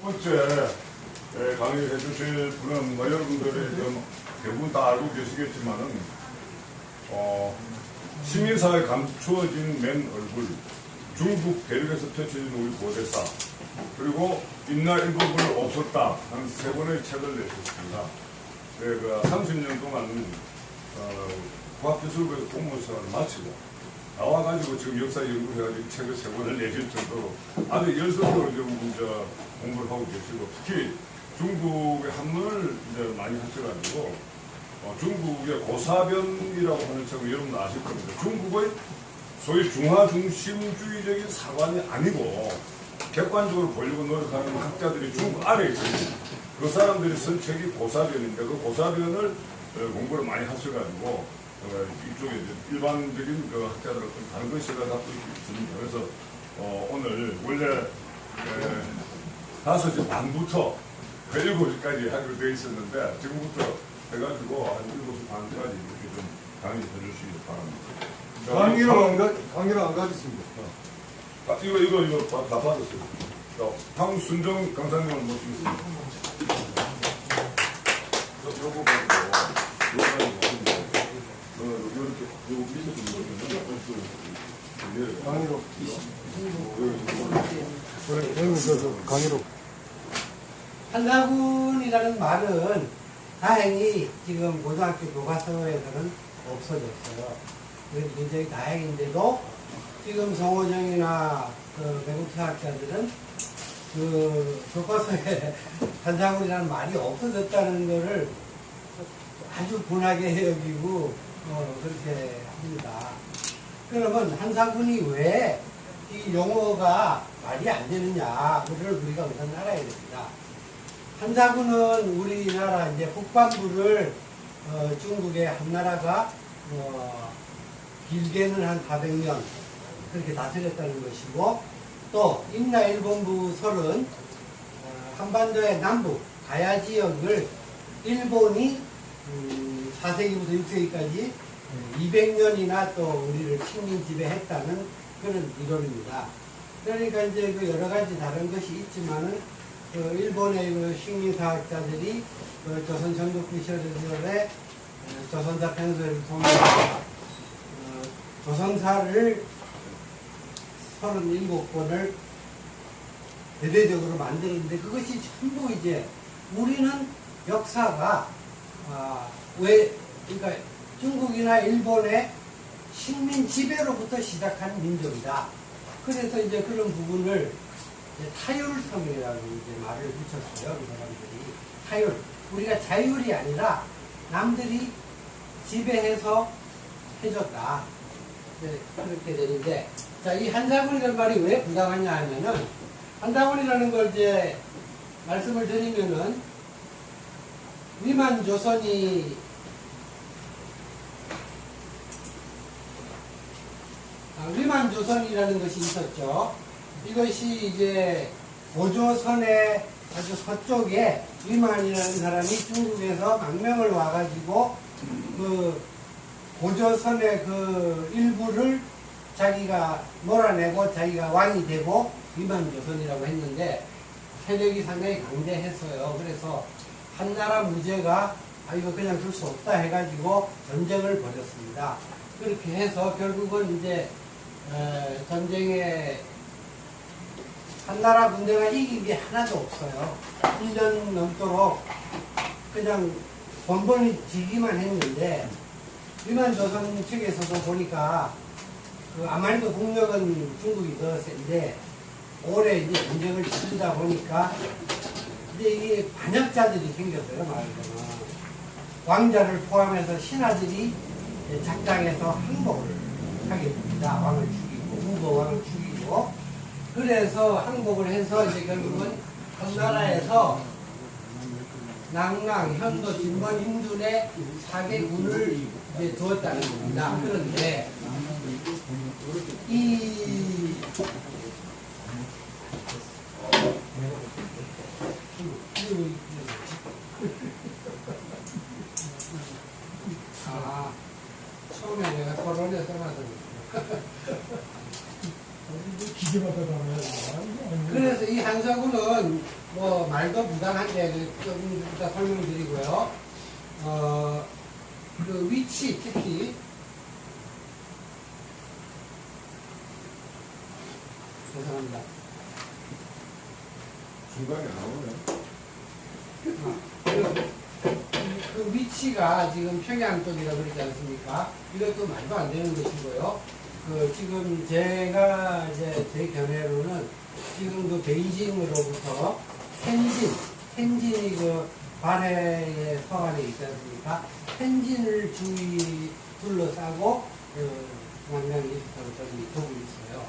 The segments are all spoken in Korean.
번째 강의해 주실 분은 뭐 여러분들이 좀 대부분 다 알고 계시겠지만은 시민사회에 감추어진 맨 얼굴, 중국 대륙에서 펼쳐진 우리 고대사, 그리고 인나 일본군을 없었다 하는 세 권의 책을 내셨습니다. 그 30년 동안 과학기술부에서 공무원 생활을 마치고 나와가지고 지금 역사 연구해가지고 책을 세 권을 내실 정도로 아주 열성적으로 지금 공부를 하고 계시고, 특히 중국의 한문을 이제 많이 하셔가지고 중국의 고사변이라고 하는 책을 여러분 아실 겁니다. 중국의 소위 중화중심주의적인 사관이 아니고 객관적으로 보려고 노력하는 학자들이 중국 안에 있습니다. 그 사람들이 쓴 책이 고사변인데 그 고사변을 공부를 많이 하셔가지고 이쪽에 이제 일반적인 그 학자들은 다른 걸 시각하고 있습니다. 그래서 오늘 원래 5시 반부터 7시까지 하기로 되어 있었는데 지금부터 해가지고 한 7시 반까지 이렇게 좀 강의 해주시기 바랍니다. 강의를 안 가졌습니다. 이거 다 받았어요. 황순정 강사님을 모시겠습니다. 요거 강의로. 강의로. 한사군이라는 말은 다행히 지금 고등학교 교과서에서는 없어졌어요. 그래서 굉장히 다행인데도 지금 성호정이나 그 외국 철학자들은 그 교과서에 한사군이라는 말이 없어졌다는 것을 아주 분하게 여기고 그렇게 합니다. 그러면 한사군이 왜 이 용어가 말이 안 되느냐를 우리가 우선 알아야 됩니다. 한사군은 우리나라 이제 북반부를 중국의 한나라가 길게는 한 400년 그렇게 다스렸다는 것이고, 또 임나 일본부 설은 한반도의 남부 가야 지역을 일본이 4세기부터 6세기까지 200년이나 또 우리를 식민 지배했다는 그런 이론입니다. 그러니까 이제 그 여러 가지 다른 것이 있지만은 그 일본의 그 식민사학자들이 그 조선 전국기 시절에 조선사 편서를 통해서 조선사를 37권을 대대적으로 만드는데, 그것이 전부 이제 우리는 역사가 그러니까 중국이나 일본의 식민 지배로부터 시작한 민족이다. 그래서 이제 그런 부분을 타율성이라고 이제 말을 붙였어요. 그 사람들이. 타율. 우리가 자율이 아니라 남들이 지배해서 해줬다. 네, 그렇게 되는데, 자, 이 한사군이라는 말이 왜 부당하냐 하면은, 한사군이라는 걸 이제 말씀을 드리면은, 위만 조선이라는 것이 있었죠. 이것이 이제 고조선의 아주 서쪽에 위만이라는 사람이 중국에서 망명을 와가지고 그 고조선의 그 일부를 자기가 몰아내고 자기가 왕이 되고 위만조선이라고 했는데, 세력이 상당히 강대했어요. 그래서 한나라 무제가 이거 그냥 둘 수 없다 해가지고 전쟁을 벌였습니다. 그렇게 해서 결국은 이제 전쟁에 한나라 군대가 이긴 게 하나도 없어요. 1년 넘도록 그냥 번번이 지기만 했는데, 위만조선 측에서도 보니까 그 아무래도 국력은 중국이 더 센데 오래 이제 전쟁을 치르다 보니까 이제 이게 반역자들이 생겼어요. 말하자면 왕자를 포함해서 신하들이 작당해서 항복을 하게 됩니다. 왕을 죽이고 우거왕을 죽이고, 그래서 항복을 해서 이제 결국은 한나라에서 낭랑, 현도, 진번, 인둔의 4개군을 이제 두었다는 겁니다. 그런데 처음에 내가 토론에 써놔서 그래서 이 한사군은 뭐 말도 부당한데 조금 이따 설명드리고요. 그 위치 특히 죄송합니다. 중간에 나오네. 그 위치가 지금 평양 쪽이라 그러지 않습니까? 이것도 말도 안 되는 것이고요. 그 지금 제가 이제 제 견해로는 지금 그 베이징으로부터 텐진이 그 발해의 서안에 있지 않습니까? 텐진을 주위 둘러싸고 왕량이 있다고 저기 보고 있어요.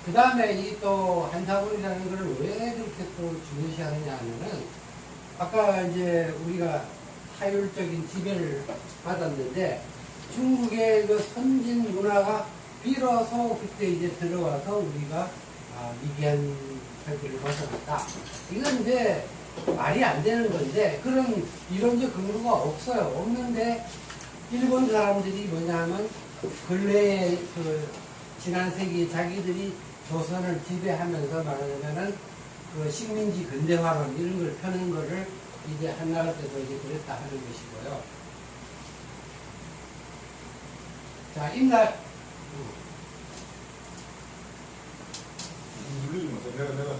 그 다음에 이 또 한사본이라는 걸 왜 그렇게 또 중요시하느냐 하면은 아까 이제 우리가 타율적인 지배를 받았는데 중국의 그 선진 문화가 비로소 그때 이제 들어와서 우리가 미개한 살길을 벗어났다. 이건 이제 말이 안 되는 건데 그런 이론적 근거가 없어요. 없는데 일본 사람들이 뭐냐면 근래에 그 지난 세기에 자기들이 조선을 지배하면서 말하자면은 그 식민지 근대화론 이런 걸 펴는 거를 이제 한나라 때도 이제 그랬다 하는 것이고요. 자, 임날 눌리지 마세요. 내가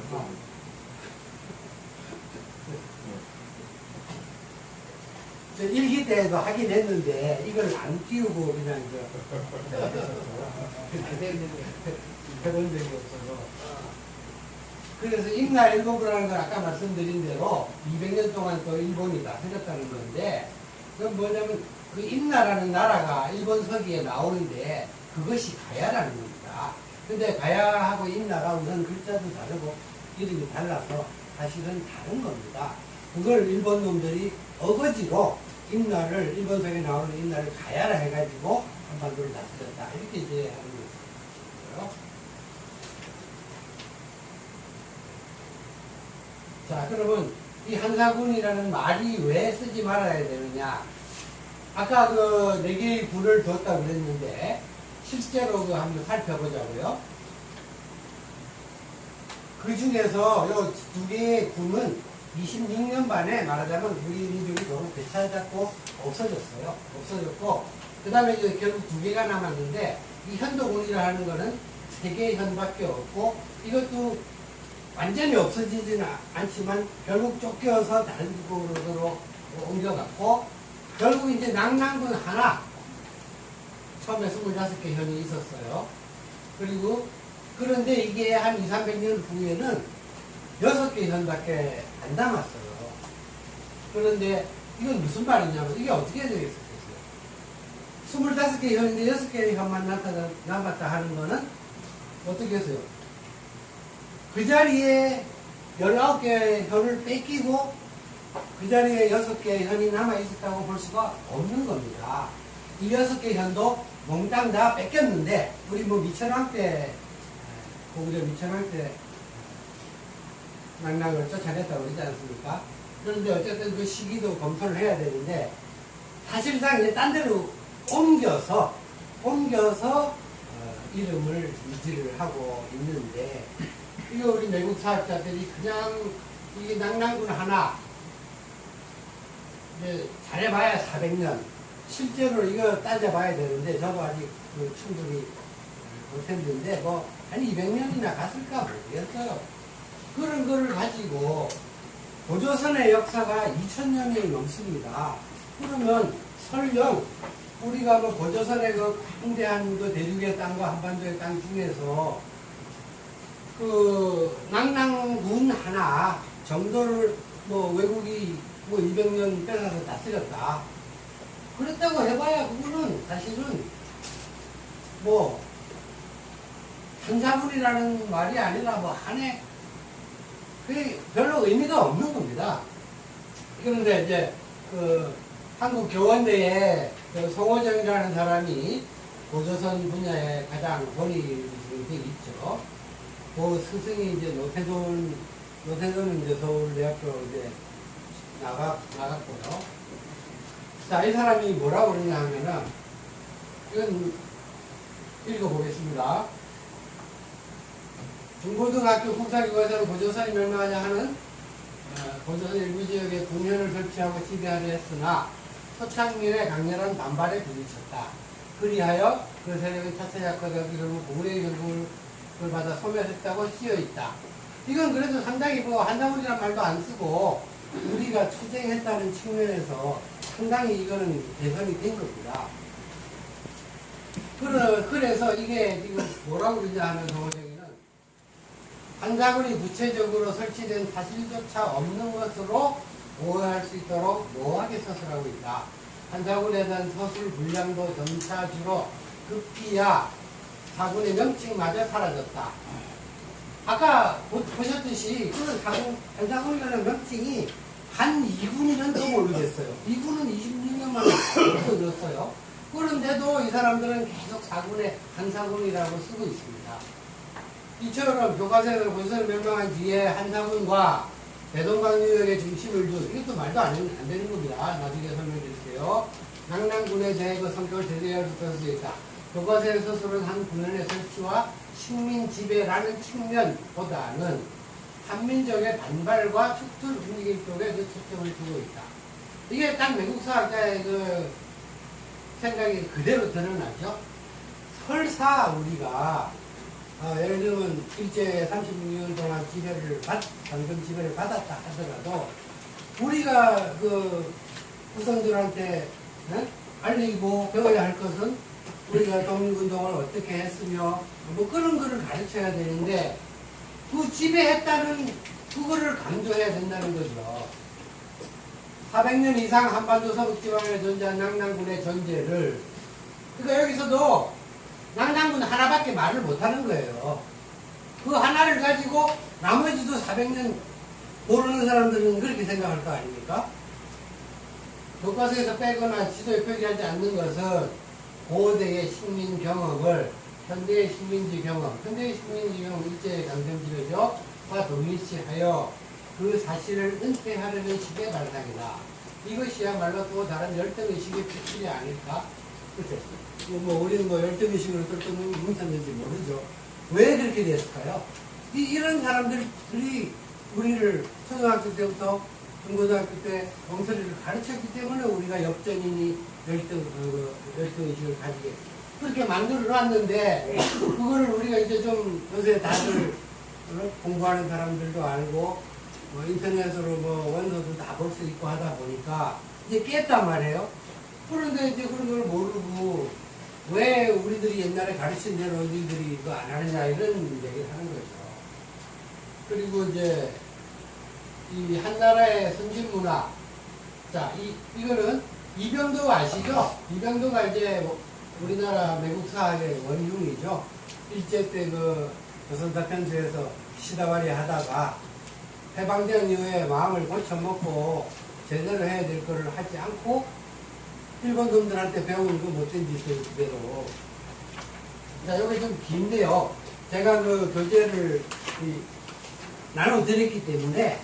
저 일기 때도 하긴 했는데 이걸 안 띄우고 그냥 그렇게 해본 적이 없어서. 그래서 임나 일본이라는 건 아까 말씀드린 대로 200년 동안 또 일본이 다스렸다는 건데 그건 뭐냐면 그 임나라는 나라가 일본 서기에 나오는데 그것이 가야라는 겁니다. 근데 가야하고 임나라 우선 글자도 다르고 이름이 달라서 사실은 다른 겁니다. 그걸 일본 놈들이 어거지로 임나를 일본 서기에 나오는 임나를 가야라 해가지고 한반도를 다스렸다 이렇게 이제 하는 것이고요. 자, 그러면 이 한사군이라는 말이 왜 쓰지 말아야 되느냐? 아까 그 4개의 군을 뒀다고 그랬는데 실제로 그 한번 살펴보자고요. 그 중에서 요 2개의 군은 26년 만에 말하자면 우리 민족이 너무 되찾았고 없어졌어요. 없어졌고 그 다음에 이제 결국 2개가 남았는데 이 현도군이라 하는 거는 3개의 현밖에 없고 이것도 완전히 없어지지는 않지만 결국 쫓겨서 다른 쪽으로 옮겨갔고 결국 이제 낙랑군 하나 처음에 25개 현이 있었어요. 그리고 그런데 이게 한 200~300년 후에는 6개 현밖에 안 남았어요. 그런데 이건 무슨 말이냐면 이게 어떻게 되겠어요? 25개 현인데 6개의 현만 남았다 하는 거는 어떻게 해서요? 그 자리에 19개의 현을 뺏기고 그 자리에 6개의 현이 남아있었다고 볼 수가 없는 겁니다. 이 6개 현도 몽땅 다 뺏겼는데 우리 뭐 미천왕 때 고구려 미천왕 때 낙랑을 쫓아냈다고 그러지 않습니까? 그런데 어쨌든 그 시기도 검토를 해야 되는데 사실상 이제 딴 데로 옮겨서 이름을 유지를 하고 있는데 이거 우리 외국 사학자들이 그냥 이게 낙랑군 하나 이제 잘해봐야 400년 실제로 이거 따져봐야 되는데 저도 아직 그 충분히 못했는데 뭐 한 200년이나 갔을까 모르겠어요. 그런 거를 가지고 고조선의 역사가 2000년이 넘습니다. 그러면 설령 우리가 뭐 고조선의 그 광대한 그 대륙의 땅과 한반도의 땅 중에서 그 낙랑군 하나 정도를 뭐 외국이 뭐 200년 뺏어서 다스렸다. 그랬다고 해봐야 그거는 사실은 뭐 한사군이라는 말이 아니라 뭐 한해 그게 별로 의미가 없는 겁니다. 그런데 이제 그 한국 교원대에 그 송호정이라는 사람이 고조선 분야에 가장 본이 되어 있죠. 그 스승이 이제 노태돈은 이제 서울대학교 이제 나갔고요. 자, 이 사람이 뭐라고 그러냐 하면은, 이건 읽어보겠습니다. 중고등학교 국사교과서는 고조선이 멸망하자 하는 고조선 일부 지역에 군현을 설치하고 지배하려 했으나 서창민의 강렬한 반발에 부딪혔다. 그리하여 그 세력은 차차 약화되고 결국 고구려의 결국을 받아 소멸했다고 쓰여있다. 이건 그래도 상당히 뭐 한자문이란 말도 안 쓰고 우리가 투쟁했다는 측면에서 상당히 이거는 개선이 된 겁니다. 그래서 이게 지금 뭐라고 그러냐 하면 정호정이는 한자군이 구체적으로 설치된 사실조차 없는 것으로 오해할 수 있도록 묘하게 서술하고 있다. 한자군에 대한 서술 분량도 점차 줄어 급기야 사군의 명칭마저 사라졌다. 아까 보셨듯이 그 한자군이라는 명칭이 한 2군이는도 모르겠어요. 2군은 26년 만에 없어졌어요. 그런데도 이 사람들은 계속 사군의 한사군이라고 쓰고 있습니다. 이처럼 교과서에서 고조선을 멸망한 뒤에 한사군과 대동강 유역의 중심을 둔, 이것도 말도 안 되는 겁니다. 나중에 설명드릴게요. 낙랑군의 제거 성격을 제대로 뜯어서 있다. 교과서의 서술은 한 군현의 설치와 식민 지배라는 측면보다는 한민족의 반발과 축출 분위기 쪽에 그 초점을 두고 있다. 이게 딱 외국사학자의 그 생각이 그대로 드러나죠. 설사 우리가 예를 들면 일제 36년 동안 방금 지배를 받았다 하더라도 우리가 그 후손들한테 알리고 배워야 할 것은 우리가 독립운동을 어떻게 했으며 뭐 그런 거를 가르쳐야 되는데 그 지배했다는 그거를 강조해야 된다는 거죠. 400년 이상 한반도 서북지방에 존재한 낙랑군의 존재를, 그러니까 여기서도 낙랑군 하나밖에 말을 못하는 거예요. 그 하나를 가지고 나머지도 400년 모르는 사람들은 그렇게 생각할 거 아닙니까? 교과서에서 빼거나 지도에 표기하지 않는 것은 고대의 식민 경험을 현대의 식민지 경험, 현대의 식민지 경험 일제 강점지배죠. 과 동일시하여 그 사실을 은폐하려는 식의 발상이다. 이것이야말로 또 다른 열등의식의 표출이 아닐까? 그렇죠. 뭐 우리는 뭐 열등의식으로 똘똘 뭉쳤는지 모르죠. 왜 그렇게 됐을까요? 이런 사람들이 우리를 초등학교 때부터 중고등학교 때 공서리를 가르쳤기 때문에 우리가 역전인이 열등의식을 가지게 그렇게 만들어 놨는데 그거를 우리가 이제 좀 요새 다들 공부하는 사람들도 알고 뭐 인터넷으로 뭐 원서도 다 볼 수 있고 하다 보니까 이제 깼단 말이에요. 그런데 이제 그런 걸 모르고 왜 우리들이 옛날에 가르친 대로 너희들이 이거 안 하느냐 이런 얘기를 하는 거죠. 그리고 이제 이 한나라의 선진 문화, 자 이거는 이병도 아시죠? 이병도가 이제 우리나라 매국사학의 원흉이죠. 일제 때 그 조선사편제에서 시다발이 하다가 해방된 이후에 마음을 고쳐먹고 제대로 해야 될 거를 하지 않고 일본 놈들한테 배운 그 못된 짓을 그대로. 자, 여기 좀 긴데요. 제가 그 교재를 나눠드렸기 때문에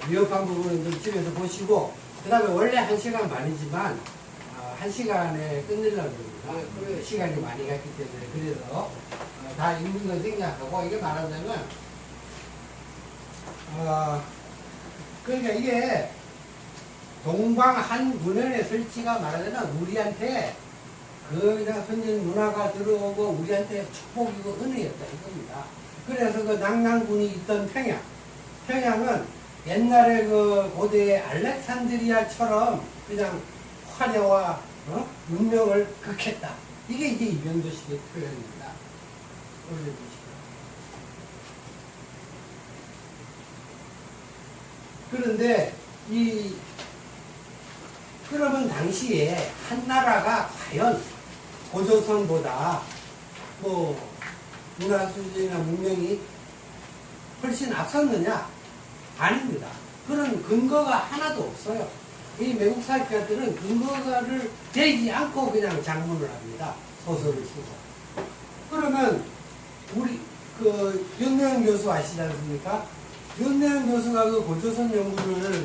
위협한 부분은 좀 집에서 보시고 그 다음에 원래 1시간 반이지만 1시간에 끝내려고 합니다. 시간이 많이 갔기 때문에 그래서 다 읽는 건 생략하고 이게 말하자면 그러니까 이게 동방 한 문헌의 설치가 말하자면 우리한테 그냥 선진 문화가 들어오고 우리한테 축복이고 은혜였다 이겁니다. 그래서 그 낙랑군이 있던 평양은 옛날에 그 고대의 알렉산드리아처럼 그냥 화려와 문명을 극했다. 이게 이제 이병도식의 표현입니다. 올려주시죠. 그런데 그러면 당시에 한나라가 과연 고조선보다 뭐 문화 수준이나 문명이 훨씬 앞섰느냐? 아닙니다. 그런 근거가 하나도 없어요. 이 매국사학자들은 근거를 대지 않고 그냥 작문을 합니다. 소설을 쓰고. 그러면 우리 그 윤내영 교수 아시지 않습니까? 윤내영 교수가 그 고조선 연구를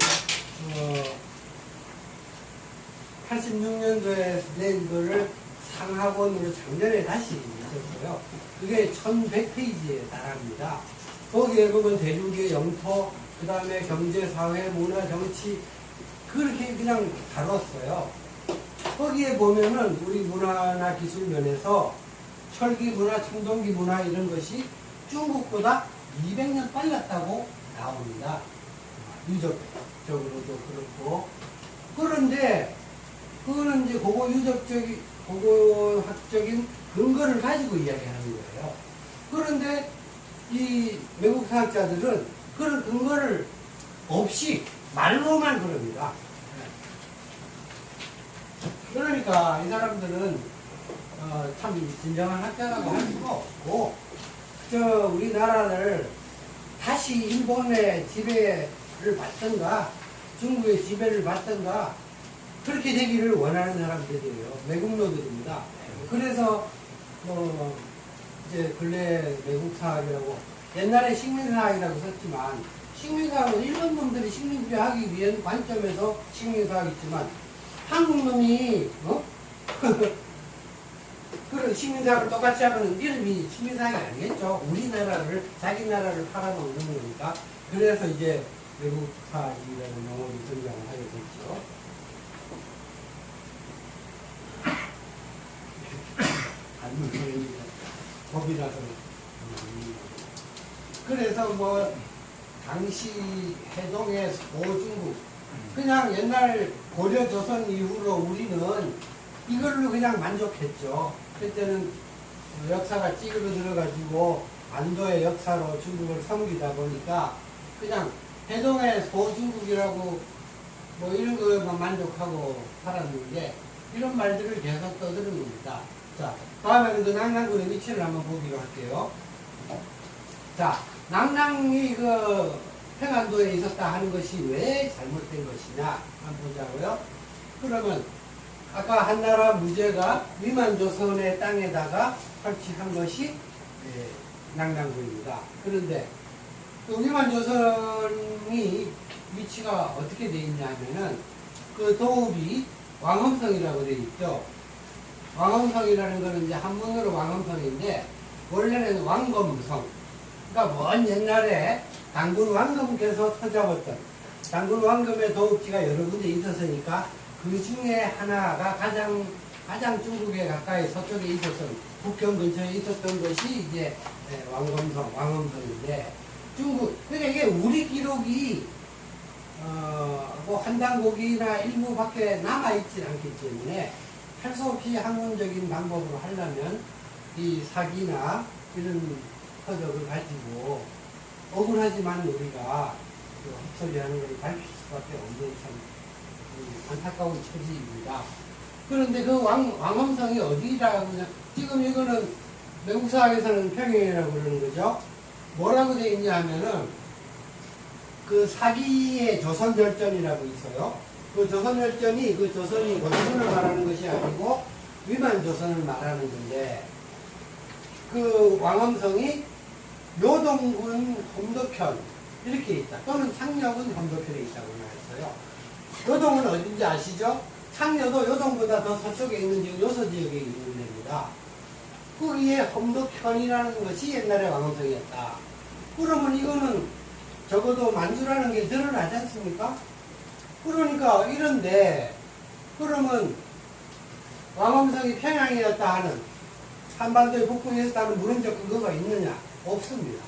86년도에 낸 거를 상학원으로 작년에 다시 내셨어요. 그게 1100페이지에 달합니다. 거기에 보면 대중기의 영토, 그 다음에 경제, 사회, 문화, 정치 그렇게 그냥 다뤘어요. 거기에 보면은 우리 문화나 기술 면에서 철기 문화, 청동기 문화 이런 것이 중국보다 200년 빨랐다고 나옵니다. 유적적으로도 그렇고. 그런데 그거는 이제 고고학적인 근거를 가지고 이야기하는 거예요. 그런데 이 외국 사학자들은 그런 근거를 없이 말로만 그럽니다. 그러니까 이 사람들은 참 진정한 학자라고 할 수가 없고, 우리나라를 다시 일본의 지배를 받든가 중국의 지배를 받든가 그렇게 되기를 원하는 사람들이에요. 외국노들입니다. 그래서 이제 근래 외국사학이라고 옛날에 식민사학이라고 썼지만, 식민사학은 일본 놈들이 식민지하기 위한 관점에서 식민사학이지만 한국 놈이 그런 식민사학을 똑같이 하면 이름이 식민사학이 아니겠죠. 우리나라를 자기 나라를 팔아먹는 거니까. 그래서 이제 외국사학이라는 용어를 등장을 하게 됐죠. 겁이 나서. 그래서 뭐 당시 해동의 소중국, 그냥 옛날 고려 조선 이후로 우리는 이걸로 그냥 만족했죠. 그때는 역사가 찌그러들어가지고 안도의 역사로 중국을 섬기다 보니까 그냥 해동의 소중국이라고 뭐 이런 거만 만족하고 살았는데, 이런 말들을 계속 떠드는 겁니다. 자, 다음에는 그 낭랑군의 위치를 한번 보기로 할게요. 자, 낭랑이 그 평안도에 있었다 하는 것이 왜 잘못된 것이냐 한번 보자고요. 그러면 아까 한나라 무제가 위만조선의 땅에다가 설치한 것이 낭랑군입니다. 그런데 그 위만조선이 위치가 어떻게 되어 있냐 하면은 그 도읍이 왕엄성이라고 되어 있죠. 왕엄성이라는 것은 이제 한문으로 왕엄성인데 원래는 왕검성. 그러니까 먼 옛날에 단군 왕검께서 터잡았던 단군 왕검의 도읍지가 여러 군데 있었으니까 그 중에 하나가 가장 중국에 가까이 서쪽에 있었던 북경 근처에 있었던 것이 이제 왕검성, 왕엄성인데 중국, 그러니까 이게 우리 기록이 뭐 한단곡이나 일부밖에 남아있지 않기 때문에 할 수 없이 학문적인 방법으로 하려면 이 사기나 이런 서적을 가지고 억울하지만 우리가 그 헛소리하는 걸 밝힐 수밖에 없는 참 안타까운 처지입니다. 그런데 그 왕엄성이 어디라고 그냥 지금 이거는 외국사학에서는 평양이라고 그러는 거죠. 뭐라고 되어 있냐 하면은 그 사기의 조선열전이라고 있어요. 그 조선열전이 그 조선이 고조선을 말하는 것이 아니고 위만조선을 말하는 건데, 그 왕엄성이 요동군 hom덕현 이렇게 있다. 또는 창녕군 hom덕현에 있다고 했어요. 요동은 어딘지 아시죠? 창녀도 요동보다 더 서쪽에 있는 지역, 요서 지역에 있는 데입니다. 거기에 hom덕현이라는 것이 옛날에 왕엄성이었다. 그러면 이거는 적어도 만주라는 게 드러나지 않습니까? 그러니까 이런데, 그러면 왕엄성이 평양이었다 하는, 한반도의 북부에 있었다는 문헌적 근거가 있느냐? 없습니다.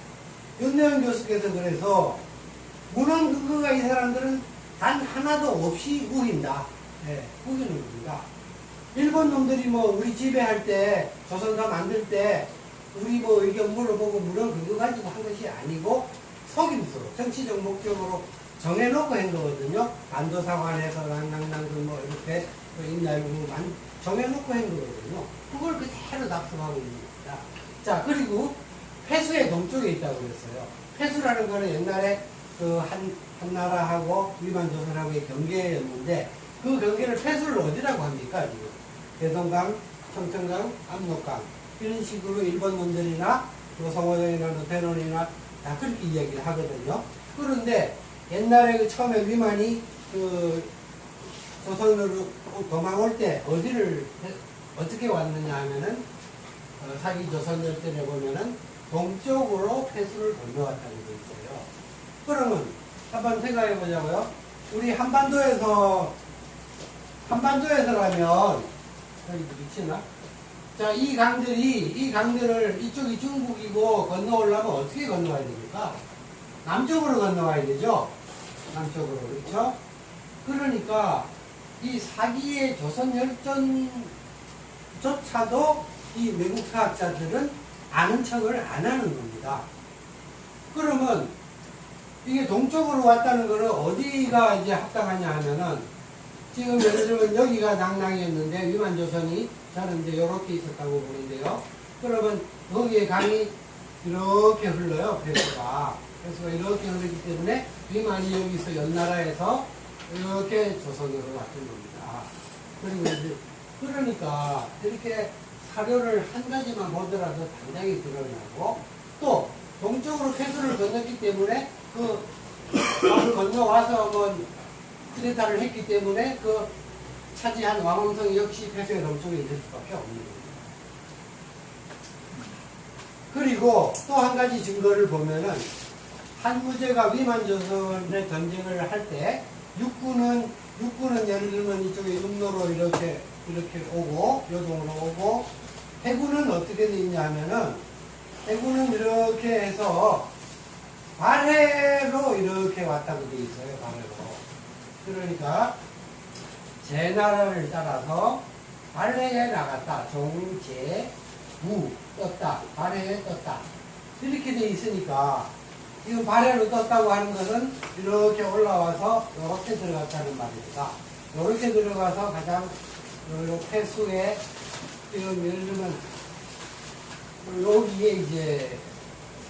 윤내원 교수께서 그래서 문헌 근거가 이 사람들은 단 하나도 없이 우긴다. 우기는 겁니다. 일본 놈들이 뭐 우리 지배할 때, 조선사 만들 때 우리 뭐 의견 물어보고 문헌 근거 가지고 한 것이 아니고 속임수로, 정치적 목적으로 정해놓고 한 거거든요. 안도사관에서 낭낭낭 뭐 이렇게 있나 이거 정해놓고 한 거거든요. 그걸 그대로 납득하고 있는 겁니다. 자, 그리고 폐수의 동쪽에 있다고 그랬어요. 폐수라는 거는 옛날에 그 한나라하고 위만조선하고의 경계였는데, 그 경계를 폐수를 어디라고 합니까? 지금 대성강, 청천강, 압록강 이런 식으로 일본 놈들이나 성호동이나 노태론이나 다 그렇게 이야기를 하거든요. 그런데 옛날에 그 처음에 위만이 그 조선으로 도망올 때 어떻게 왔느냐 하면은 사기 조선열전에 보면은 동쪽으로 폐수를 건너왔다는 게 있어요. 그러면 한번 생각해 보자고요. 우리 한반도에서라면, 여기 미치나? 자, 이 강들을 이쪽이 중국이고 건너오려면 어떻게 건너와야 됩니까? 남쪽으로 건너와야 되죠? 남쪽으로, 그렇죠? 그러니까 이 4기의 조선열전조차도 이 외국 과학자들은 아는 척을 안 하는 겁니다. 그러면 이게 동쪽으로 왔다는 거는 어디가 이제 합당하냐 하면은 지금 예를 들면 여기가 낭낭이었는데 위만조선이 저는 이제 이렇게 있었다고 보는데요. 그러면 거기에 강이 이렇게 흘러요. 배수가 이렇게 흐르기 때문에 위만이 여기서 연나라에서 이렇게 조선으로 왔던 겁니다. 그리고 이제 그러니까 이렇게 사료를 한 가지만 보더라도 당장이 드러나고 또 동쪽으로 폐수를 건넜기 때문에 그 강을 건너와서 뭐 쿠데타를 했기 때문에 그 차지한 왕왕성 역시 폐수의 동쪽에 있을 수밖에 없는 겁니다. 그리고 또 한 가지 증거를 보면은 한무제가 위만조선의 전쟁을 할 때 육군은 예를 들면 이쪽에 육로로 이렇게 오고 요동으로 오고 해군은 어떻게 돼 있냐 하면은 해군은 이렇게 해서 발해로 이렇게 왔다고 돼 있어요. 발해로. 그러니까 제 나라를 따라서 발해에 나갔다. 종제 무 떴다. 발해에 떴다. 이렇게 돼 있으니까 지금 발해로 떴다고 하는 것은 이렇게 올라와서 이렇게 들어갔다는 말입니다. 이렇게 들어가서 가장 폐수에 지금 예를 들면 여기에 이제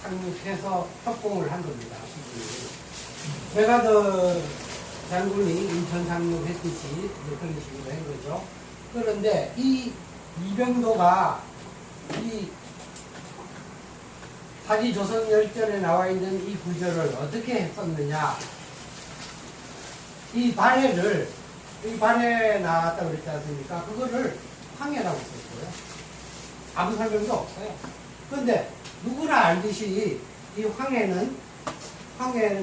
상륙해서 협공을 한 겁니다. 메가더 장군이 인천 상륙했듯이 그런 식으로 한 거죠. 그런데 이 이병도가 이 사기 조선열전에 나와 있는 이 구절을 어떻게 했었느냐. 이 발해에 나왔다고 그랬지 않습니까? 그거를 황해라고 썼어요. 아무 설명도 없어요. 그런데 누구나 알듯이 이 황해는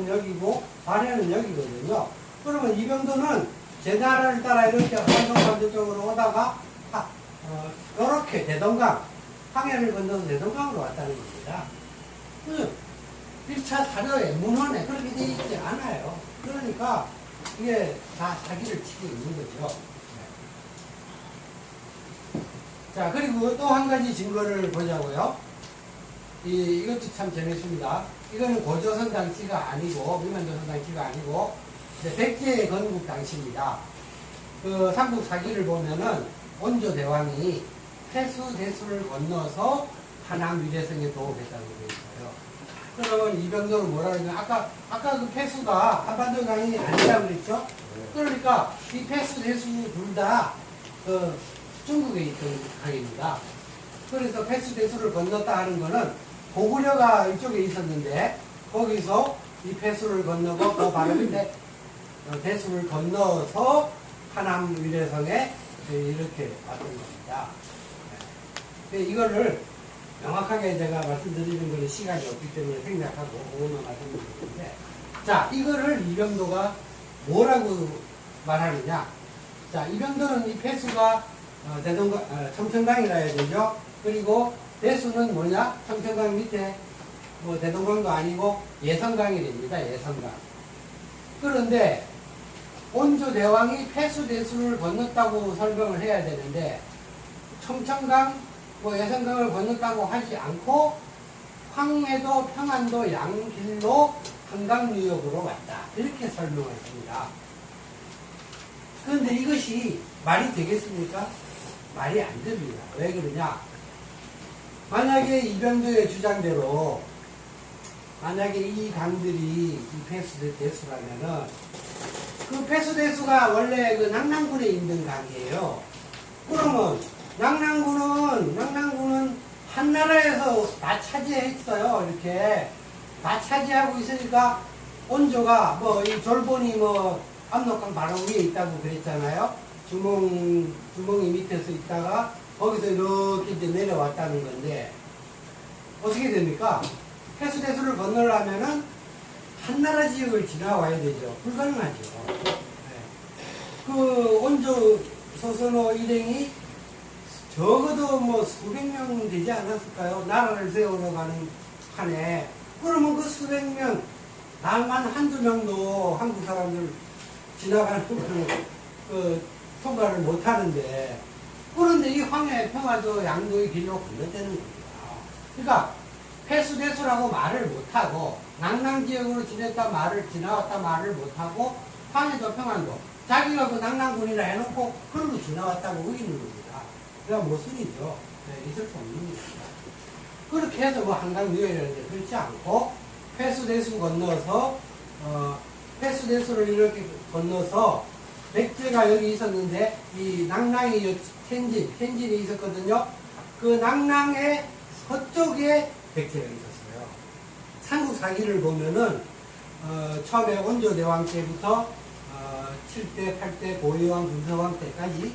여기고 발해는 여기거든요. 그러면 이병도는 제 나라를 따라 이렇게 한동반도 쪽으로 오다가 이렇게 대동강, 황해를 건너서 대동강으로 왔다는 겁니다. 1차 사료에, 문헌에 그렇게 되어 있지 않아요. 그러니까 이게 다 사기를 치고 있는 거죠. 자, 그리고 또 한 가지 증거를 보자고요. 이것도 참 재밌습니다. 이거는 고조선 당시가 아니고, 위만조선 당시가 아니고, 백제 건국 당시입니다. 그 삼국 사기를 보면은 온조 대왕이 폐수 대수를 건너서 하남 유대성에 도움했다고 되어 있어요. 그러면 이병도는 뭐라 그러냐? 아까 그 폐수가 한반도 강이 아니라고 그랬죠? 그러니까 이 폐수 대수 둘 다 중국에 있던 강입니다. 그래서 폐수 대수를 건넜다 하는 거는 고구려가 이쪽에 있었는데 거기서 이 폐수를 건너고 그 바로 밑에 대수를 건너서 하남 위례성에 이렇게 왔던 겁니다. 이거를 명확하게 제가 말씀드리는 것은 시간이 없기 때문에 생략하고 오늘 말씀드리는데, 자, 이거를 이병도가 뭐라고 말하느냐? 자, 이병도는 이 폐수가 청천강이라 해야 되죠. 그리고 대수는 뭐냐? 청천강 밑에 뭐 대동강도 아니고 예성강이 됩니다. 예성강. 그런데 온조 대왕이 폐수 대수를 건넜다고 설명을 해야 되는데 청천강, 뭐 예성강을 건넜다고 하지 않고 황해도 평안도 양길로 한강유역으로 왔다. 이렇게 설명을 합니다. 그런데 이것이 말이 되겠습니까? 말이 안 됩니다. 왜 그러냐? 만약에 이병도의 주장대로 만약에 이 강들이 이 폐수대수라면은 그 폐수대수가 원래 그 낙랑군에 있는 강이에요. 그러면 낙랑군은 한나라에서 다 차지했어요. 이렇게 다 차지하고 있으니까 온조가 뭐 이 졸본이 뭐 압록강 바로 위에 있다고 그랬잖아요. 주몽이 밑에서 있다가 거기서 이렇게 이제 내려왔다는 건데 어떻게 됩니까? 폐수대수를 건너려면은 한나라 지역을 지나와야 되죠. 불가능하죠. 네. 그 원조 소선호 일행이 적어도 뭐 수백 명 되지 않았을까요? 나라를 세우러 가는 판에. 그러면 그 수백 명, 나만 한두 명도 한국 사람들 지나가는 통과를 못 하는데, 그런데 이 황해 평화도 양도의 길로 건너뛰는 겁니다. 그러니까 패수대수라고 말을 못하고 낙랑 지역으로 지나왔다 말을 못하고 황해도 평안도 자기가 그 낙랑군이라 해놓고 그걸로 지나왔다고 우기는 겁니다. 그러니까 모순이죠. 네, 있을 수 없는 겁니다. 그렇게 해서 뭐 한강 유해라는데 그렇지 않고 패수대수 건너서 패수대수를 이렇게 건너서 백제가 여기 있었는데 이 낙랑이 텐진이 있었거든요. 그 낙랑의 서쪽에 백제가 있었어요. 삼국사기를 보면은 처음에 원조대왕 때부터 7대, 8대, 고유왕, 분서왕 때까지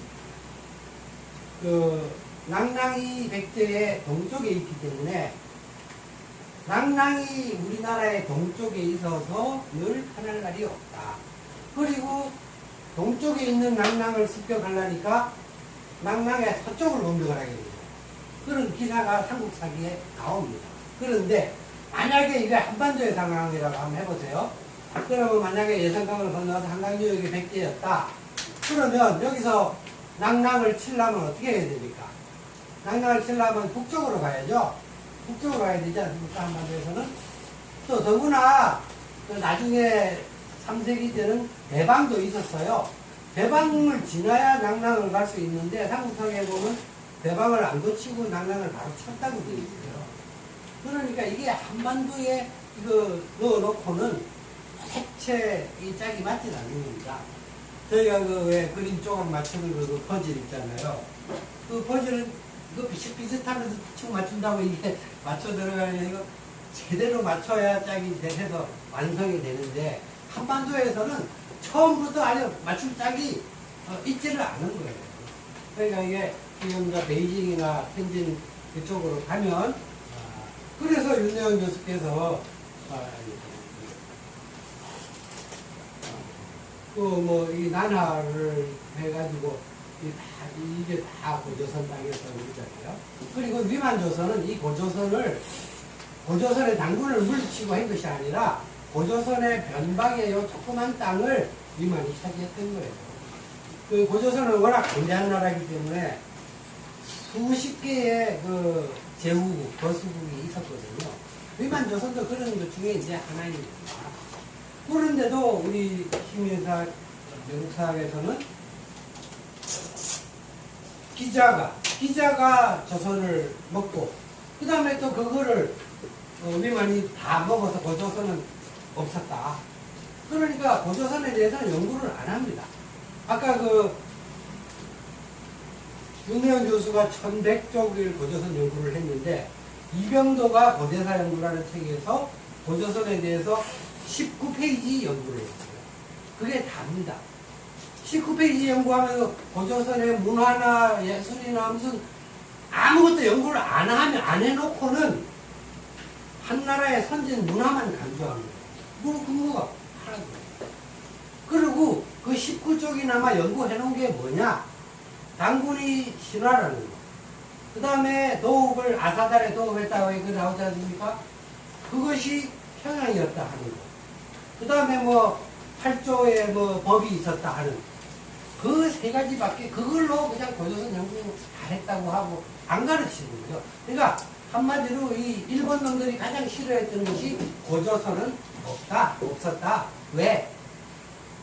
그 낙랑이 백제의 동쪽에 있기 때문에 낙랑이 우리나라의 동쪽에 있어서 늘 편할 날이 없다. 그리고 동쪽에 있는 낙랑을 습격하려니까 낙랑의 서쪽을 공격을 하게 됩니다. 그런 기사가 삼국사기에 나옵니다. 그런데 만약에 이게 한반도의 상황이라고 한번 해보세요. 그러면 만약에 예선강을 건너서 한강유역이 백제였다. 그러면 여기서 낙랑을 치려면 어떻게 해야 됩니까? 낙랑을 치려면 북쪽으로 가야죠. 북쪽으로 가야 되지 않습니까? 한반도에서는. 또 더구나 그 나중에 3세기 때는 대방도 있었어요. 대방을 지나야 낙랑을 갈 수 있는데 삼국사기에 보면 대방을 안 거치고 낙랑을 바로 쳤다고 되어 있어요. 그러니까 이게 한반도에 이거 넣어놓고는 색채 이 짝이 맞지 않는 겁니다. 저희가 그 왜 그림 조각 맞추는 그 퍼즐 있잖아요. 그 퍼즐은 이거 비슷비슷하면서 대충 맞춘다고 이게 맞춰 들어가는 이거 제대로 맞춰야 짝이 돼서 완성이 되는데 한반도에서는 처음부터 아주 맞출 짝이 있지를 않은 거예요. 그러니까 이게 지금 베이징이나 텐진 그쪽으로 가면 그래서 윤여영 교수께서 그 뭐 이 난하를 해가지고 이게 다 고조선 땅에서 그러잖아요. 그리고 위만조선은 이 고조선의 당군을 물리치고 한 것이 아니라 고조선의 변방의 요 조그만 땅을 위만이 차지했던 거예요. 그 고조선은 워낙 강대한 나라이기 때문에 수십 개의 그 제후국, 거수국이 있었거든요. 위만조선도 그런 것 중에 이제 하나입니다. 그런데도 우리 힘의사 영국사학에서는 기자가 조선을 먹고 그 다음에 또 그거를 위만이 다 먹어서 고조선은 없었다. 그러니까 고조선에 대해서는 연구를 안 합니다. 아까 그 윤혜원 교수가 1100쪽을 고조선 연구를 했는데 이병도가 고대사 연구라는 책에서 고조선에 대해서 19페이지 연구를 했어요. 그게 답니다. 19페이지 연구하면서 고조선의 문화나 예술이나 무슨 아무것도 연구를 안 해놓고는 한나라의 선진 문화만 강조합니다. 뭐 근거가 하나도 없어요. 그리고 그 19쪽이나마 연구해놓은 게 뭐냐? 당군이 신화라는 거. 그 다음에 도읍을 아사달에 도읍했다고 이거 나오지 않습니까? 그것이 평양이었다 하는 거. 그 다음에 뭐 8조에 뭐 법이 있었다 하는 그 세 가지밖에 그걸로 그냥 고조선 연구 다 했다고 하고 안 가르치는 거죠. 그러니까 한마디로 이 일본 놈들이 가장 싫어했던 것이 고조선은 없었다. 왜?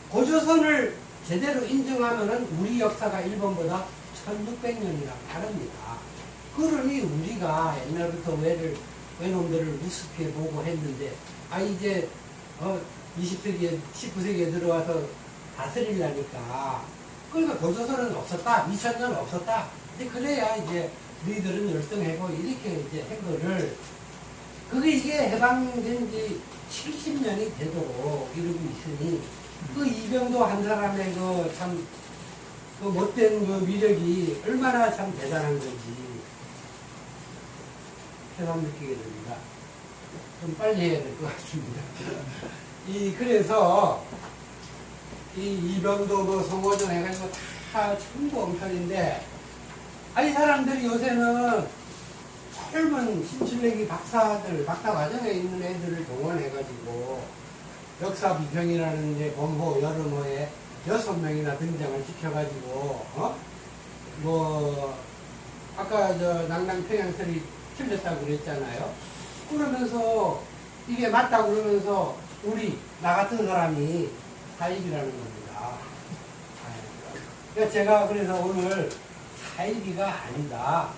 고조선을 제대로 인정하면은 우리 역사가 일본보다 1600년이나 다릅니다. 그러니 우리가 옛날부터 외놈들을 우습게 보고 했는데, 이제, 20세기에, 19세기에 들어와서 다스리려니까. 그러니까 고조선은 없었다. 2000년 없었다. 근데 그래야 이제 너희들은 열등하고 이렇게 이제 한 거를, 이게 해방된 지 70년이 되도록 이러고 있으니, 그 이병도 한 사람의 그 못된 그 위력이 얼마나 참 대단한 건지 새삼 느끼게 됩니다. 좀 빨리 해야 될 것 같습니다. 그래서 이 이병도 뭐 송호전 해가지고 다 전부 엉터리인데, 아니 사람들이 요새는 젊은 신출내기 박사들, 박사 과정에 있는 애들을 동원해가지고 역사 비평이라는 이제 봄호 여름호에 6명이나 등장을 시켜가지고 뭐 아까 저 낭낭평양설이 틀렸다고 그랬잖아요. 그러면서 이게 맞다고 그러면서 우리 나 같은 사람이 사입이라는 겁니다. 그러니까 제가 그래서 오늘 사입이가 아니다,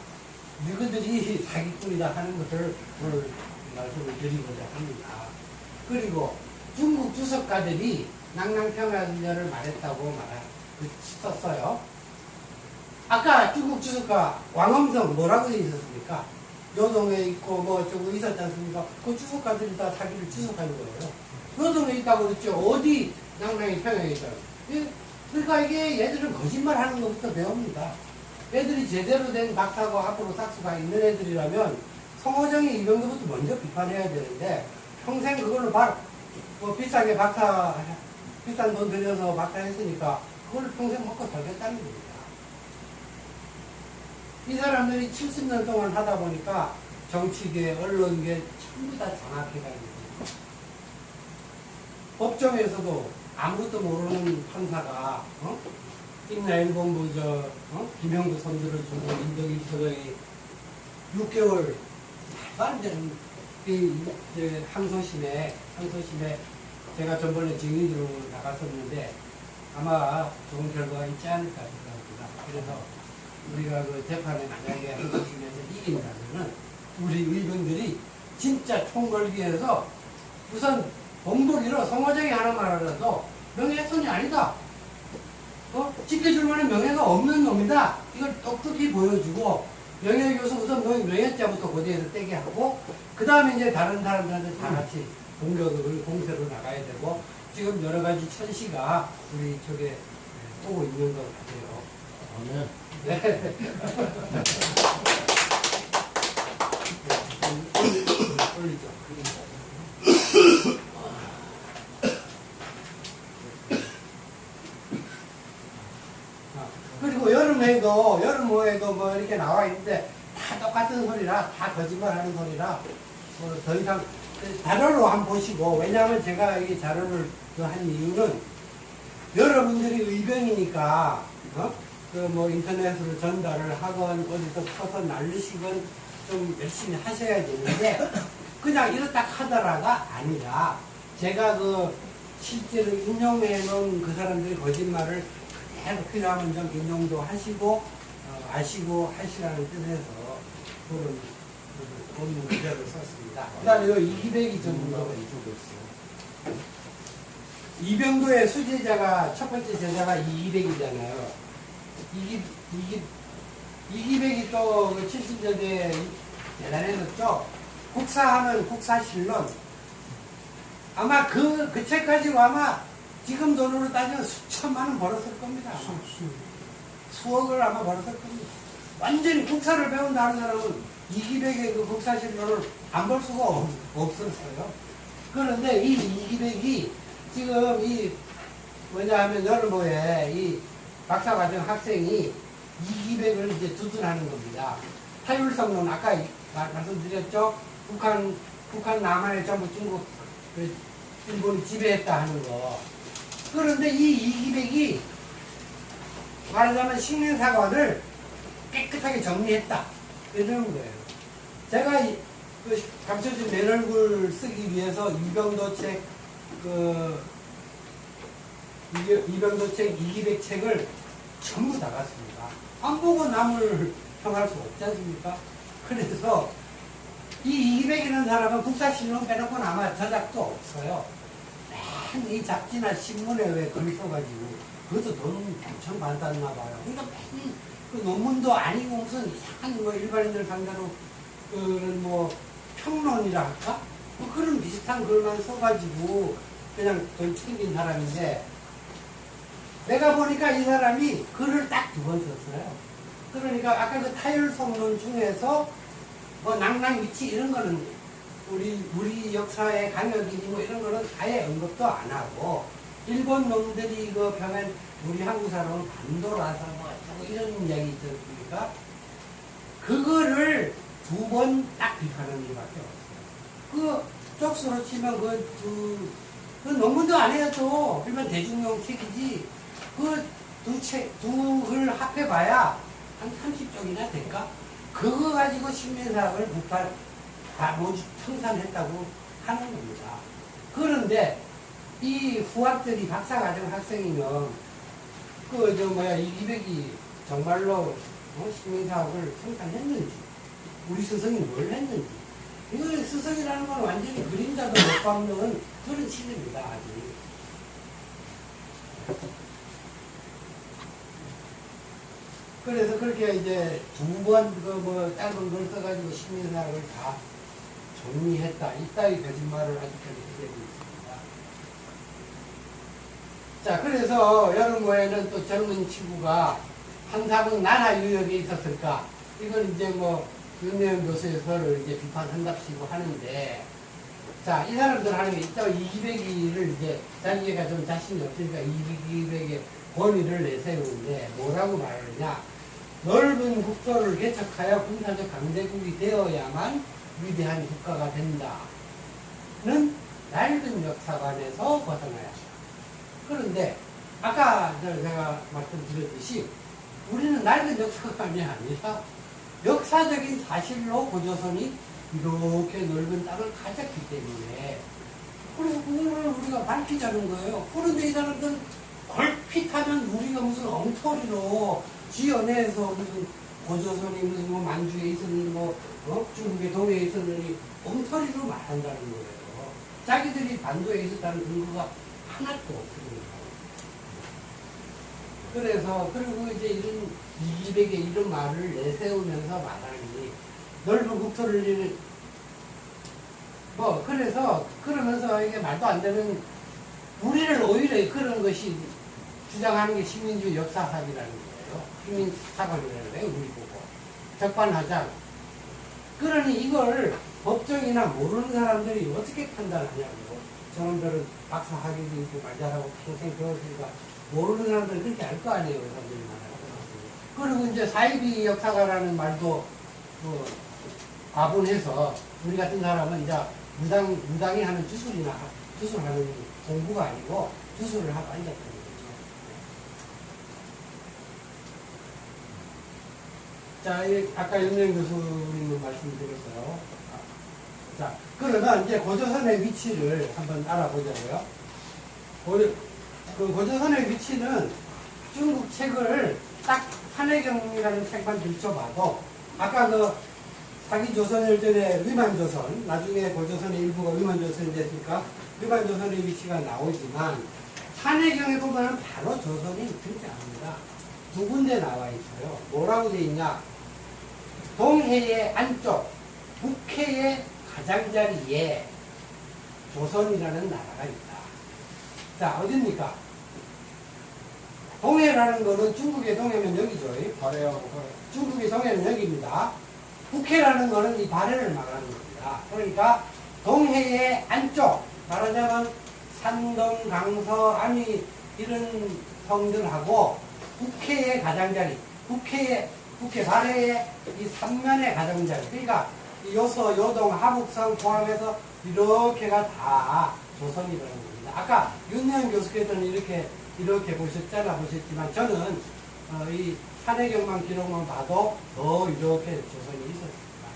너희들이 사기꾼이다 하는 것을 오늘 말씀을 드리고자 합니다. 그리고 중국 주석가들이 낭낭평양설을 말했다고 썼어요. 아까 중국 주석가 왕엄성 뭐라고 돼 있었습니까? 요동에 있고 뭐 저거 있었지 않습니까? 그 주석가들이 다 사기를 주석하는 거예요. 요동에 있다고 그랬죠. 어디 낭낭이 평양에 있다고. 그러니까 이게 얘들은 거짓말 하는 것부터 배웁니다. 애들이 제대로 된 박사고 앞으로 싹수가 있는 애들이라면 성호정이 이런 것부터 먼저 비판해야 되는데, 평생 그걸로 뭐 비싸게 비싼 돈 들여서 박사 했으니까 그걸 평생 먹고 살겠다는 겁니다. 이 사람들이 70년 동안 하다 보니까 정치계, 언론계 전부 다 장악해가지고, 법정에서도 아무것도 모르는 판사가 임나일본부 김영구 선수를 주고 인덕일 소장이 6개월 말도 안 되는 항소심에 제가 전번에 증인으로 나갔었는데 아마 좋은 결과가 있지 않을까 생각합니다. 그래서 우리가 그 재판에 만약에 항소심에서 이긴다면은 우리 의병들이 진짜 총 걸기 위해서 우선 본보기로 송호정이 하는 말이라도 명예훼손이 아니다, 지켜줄 만한 명예가 없는 놈이다, 이걸 똑똑히 보여주고 명예교수 우선 명예자부터 고대에서 떼게 하고, 그 다음에 이제 다른 사람들한테 다 같이 공세로 나가야 되고, 지금 여러 가지 천시가 우리 쪽에 오고 있는 것 같아요. 네. 올리죠. 그리고 여름호에도 뭐 이렇게 나와 있는데 다 똑같은 소리라, 다 거짓말 하는 소리라, 더 이상 자료로 한번 보시고, 왜냐하면 제가 이 자료를 한 이유는 여러분들이 의병이니까 그 뭐 인터넷으로 전달을 하건 어디서 퍼서 날리시건 좀 열심히 하셔야 되는데, 그냥 이렇다 하더라가 아니라 제가 그 실제로 인용해 놓은 그 사람들이 거짓말을 그대로 필요하면 좀 인용도 하시고 아시고 하시라는 뜻에서 그런 본문 기자를 썼습니다. 그 다음에 이 200이 전문가가 있어요. 이병도의 수제자가, 첫 번째 제자가 이기백이잖아요. 이기백이 또 70년대에 대단해졌죠. 국사하는 국사실론. 아마 그 책 가지고 아마 지금 돈으로 따지면 수천만 원 벌었을 겁니다. 수억을 아마 벌었을 겁니다. 완전히 국사를 배운다는 사람은 이기백의 그 국사실론을 안 볼 수가 없었어요. 그런데 이 이기백이 지금 뭐냐 하면 여름호에 이 박사과정 학생이 이기백을 이제 두둔하는 겁니다. 타율성론, 아까 말씀드렸죠? 북한 남한에 전부 중국, 일본이 지배했다 하는 거. 그런데 이 이기백이 말하자면 식민사관을 깨끗하게 정리했다, 이러는 거예요. 제가 그 감춰진 맨 얼굴 쓰기 위해서 이병도 책, 이병도 책, 이기백 책을 전부 다 갔습니다. 안 보고 남을 평할 수 없지 않습니까? 그래서 이 이기백이라는 사람은 국사실론 빼놓고는 아마 저작도 없어요. 맨 이 잡지나 신문에 왜 글 써가지고 그것도 돈 엄청 받았나 봐요. 그러니까 맨 그 논문도 아니고 무슨 이상한 뭐 일반인들 상대로 그런 뭐 평론이라 할까? 뭐 그런 비슷한 글만 써가지고 그냥 돈 챙긴 사람인데, 내가 보니까 이 사람이 글을 딱 2번 썼어요. 그러니까 아까 그 타율성론 중에서 뭐 낭낭 위치 이런 거는 우리 역사의 강역이니 뭐 이런 거는 아예 언급도 안 하고, 일본 놈들이 그 평양 우리 한국 사람은 반도라서 뭐 이런 이야기 있지 않습니까? 그거를 2번 딱 비판하는 게밖에 없어요. 그 쪽수로 치면 그 논문도 안 해요 또. 일반 대중용 책이지. 두 글 합해봐야 한 30쪽이나 될까? 그거 가지고 식민사학을 청산했다고 하는 겁니다. 그런데 이 후학들이 박사과정 학생이면 이기백이 정말로 식민사학을 청산했는지, 우리 스승이 뭘 했는지, 이거 스승이라는 건 완전히 그림자도 못 밟는 그런 시대입니다. 아직. 그래서 그렇게 이제 2번 짧은 걸 써가지고 식민사학을 다 정리했다. 이따위 거짓말을 아직까지 기대고 있습니다. 자, 그래서 여름모에는 또 젊은 친구가 한사분 나라 유역에 있었을까? 이건 이제 윤내영 교수의 설을 이제 비판한답시고 하는데, 자, 이 사람들 하는 게 있다고 이기백이를 이제 자기가 좀 자신이 없으니까 이기백의 권위를 내세우는데 뭐라고 말하느냐? 넓은 국토를 개척하여 군사적 강대국이 되어야만 위대한 국가가 된다는 낡은 역사관에서 벗어나야 한다. 그런데 아까 제가 말씀드렸듯이 우리는 낡은 역사관이 아니라 역사적인 사실로 고조선이 이렇게 넓은 땅을 가졌기 때문에, 그래서 그거를 우리가 밝히자는 거예요. 그런데 이 사람들은 걸핏하면 우리가 무슨 엉터리로 지연해서 무슨 고조선이 무슨 만주에 있었는지 중국의 동해에 있었는지 엉터리로 말한다는 거예요. 자기들이 반도에 있었다는 근거가 하나도 없습니다. 그래서 그리고 이제 이런 이기백의 이런 말을 내세우면서 말하니 넓은 국토를 그래서 그러면서 이게 말도 안 되는, 우리를 오히려 그런 것이 주장하는 게 식민주의 역사학이라는 거예요. 식민사관이라는 거예요. 우리 보고 적반하장. 그러니 이걸 법정이나 모르는 사람들이 어떻게 판단하냐고. 저놈들은 박사 학위도 있고 말 잘하고 평생 배웠으니까 모르는 사람들은 그렇게 알 거 아니에요. 사람들이 말하고. 그리고 이제 사이비 역사가라는 말도 과분해서 우리 같은 사람은 이제 무당이 하는 주술하는 공부가 아니고 주술을 하고 앉았다는 거죠. 자, 아까 윤영 교수님 말씀드렸어요. 자, 그러면 이제 고조선의 위치를 한번 알아보자고요. 그 고조선의 위치는 중국 책을 딱 산해경이라는 책만 들춰봐도, 아까 사기조선일전에 위만조선, 나중에 고조선의 일부가 위만조선이 됐으니까 위만조선의 위치가 나오지만, 산해경에 보면 바로 조선이 등장합니다. 2군데 나와 있어요. 뭐라고 되어 있냐? 동해의 안쪽, 북해의 가장자리에 조선이라는 나라가 있다. 자, 어딥니까? 동해라는 거는 중국의 동해면 여기죠. 중국의 동해는 여기입니다. 북해라는 거는 이 발해를 말하는 겁니다. 그러니까 동해의 안쪽, 말하자면 산동, 강서, 안위 이런 성들하고 북해의 가장자리, 북해 발해의 이 삼면의 가장자리, 그러니까 요서, 요동, 하북성 포함해서 이렇게가 다 조선이라는 겁니다. 아까 윤영 교수께서는 이렇게 보셨지만 저는 이 산해경만 기록만 봐도 이렇게 조선이 있었습니다.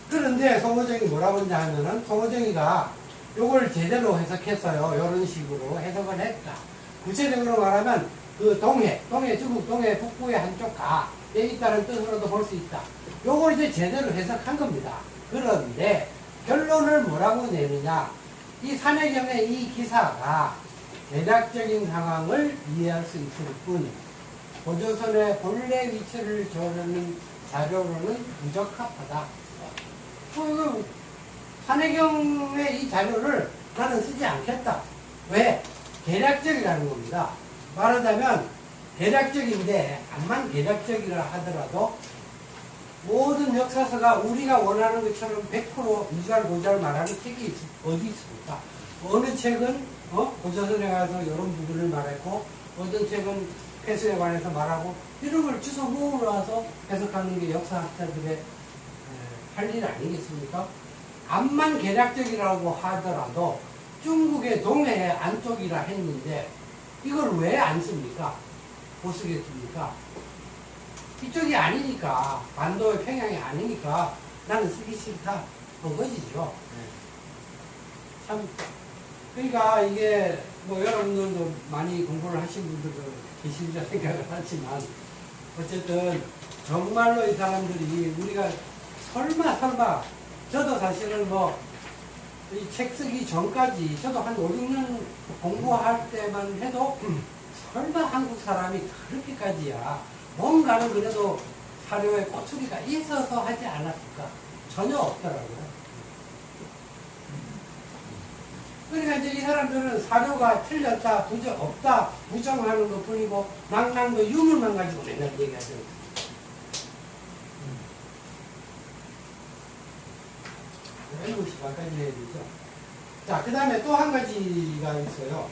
그런데 송호정이 뭐라고 했냐 하면은, 송호정이가 요걸 제대로 해석했어요. 이런 식으로 해석을 했다. 구체적으로 말하면 동해, 중국 동해 북부의 한쪽 가에 있다는 뜻으로도 볼 수 있다. 요걸 이제 제대로 해석한 겁니다. 그런데 결론을 뭐라고 내느냐? 이 산해경의 이 기사가 대략적인 상황을 이해할 수 있을 뿐, 고조선의 본래 위치를 조르는 자료로는 부적합하다. 산해경의 이 자료를 나는 쓰지 않겠다. 왜? 대략적이라는 겁니다. 말하자면 대략적인데, 암만 대략적이라 하더라도 모든 역사서가 우리가 원하는 것처럼 100% 이잘고잘 말하는 책이 어디 있습니까? 어느 책은 고조선에 가서 이런 부분을 말했고 어떤 책은 폐수에 관해서 말하고 이런 걸 주워 모으러와서 해석하는 게 역사학자들의 할 일 아니겠습니까? 암만 개략적이라고 하더라도 중국의 동해 안쪽이라 했는데 이걸 왜 안 씁니까? 못 쓰겠습니까? 이쪽이 아니니까, 반도의 평양이 아니니까 나는 쓰기 싫다. 그것이죠. 참, 그러니까 이게 뭐 여러분들도 많이 공부를 하신 분들도 계시리라 생각을 하지만 어쨌든 정말로 이 사람들이 우리가 설마 저도 사실은 뭐 이 책 쓰기 전까지 저도 한 5, 6년 공부할 때만 해도 설마 한국 사람이 그렇게까지야 뭔가는 그래도 사료에 꼬투리가 있어서 하지 않았을까? 전혀 없더라고요. 그러니까 이제 이 사람들은 사료가 틀렸다, 없다, 부정하는 것 뿐이고 낭낭도 유물만 가지고 맨날 얘기하죠. 일곱 시간까지 해야 되죠. 자, 그 다음에 또 한 가지가 있어요.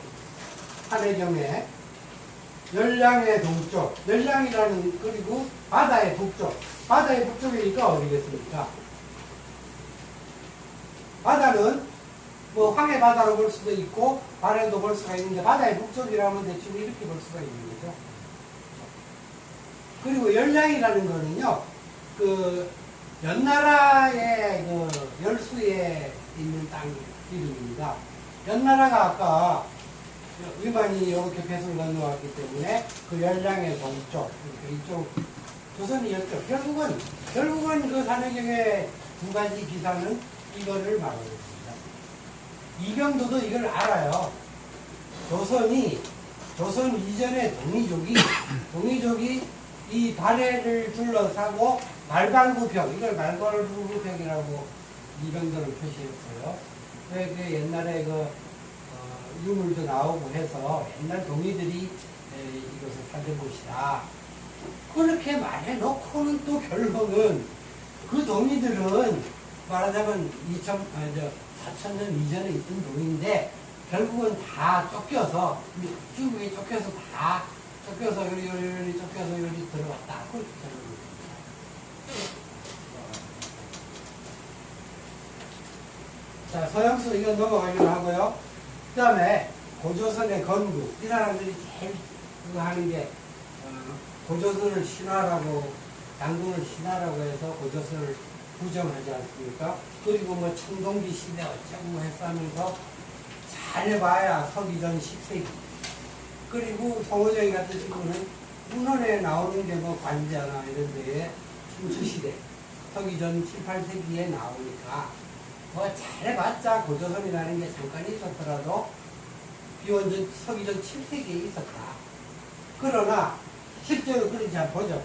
한해경에 열량의 동쪽, 열량이라는, 그리고 바다의 북쪽. 바다의 북쪽이니까 어디겠습니까? 바다는 뭐 황해 바다로 볼 수도 있고 바다도 볼 수가 있는데 바다의 북쪽이라면 대충 이렇게 볼 수가 있는 거죠. 그리고 열량이라는 거는요, 그 연나라의 그 열수에 있는 땅 이름입니다. 연나라가 아까 위만이 이렇게 배수를 건너왔기 때문에 그 열량의 동쪽, 이쪽 조선이었죠. 결국은 그 산해경의 두 가지 기사는 이거를 말하고 있습니다. 이병도도 이걸 알아요. 조선 이전의 동이족이 이 발해를 둘러싸고 말발구평, 이걸 말발구평이라고 이병도는 표시했어요. 그 옛날에 유물도 나오고 해서 옛날 동이들이 이것을 살던 곳이다. 그렇게 말해놓고는 또 결국은 그 동이들은 말하자면 4,000년 이전에 있던 동인데 결국은 다 쫓겨서 중국에 쫓겨서 요리 들어갔다. 그렇게 결국은. 자, 서양수 이건 넘어가기로 하고요. 그 다음에 고조선의 건국. 이 사람들이 제일 그거 하는 게 고조선을 신화라고, 당군을 신화라고 해서 고조선을 부정하지 않습니까? 그리고 뭐 청동기 시대 어쩌고 해서 하면서 잘해봐야 서기전 10세기. 그리고 송호정이 같은 친구는 문헌에 나오는 게 뭐 관자나 이런 데에 춘추시대, 서기전 7, 8세기에 나오니까 뭐 잘해봤자 고조선이라는 게 잠깐 있었더라도 비원전 서기전 7세기에 있었다. 그러나 실제로 그렇지 않고 보자고.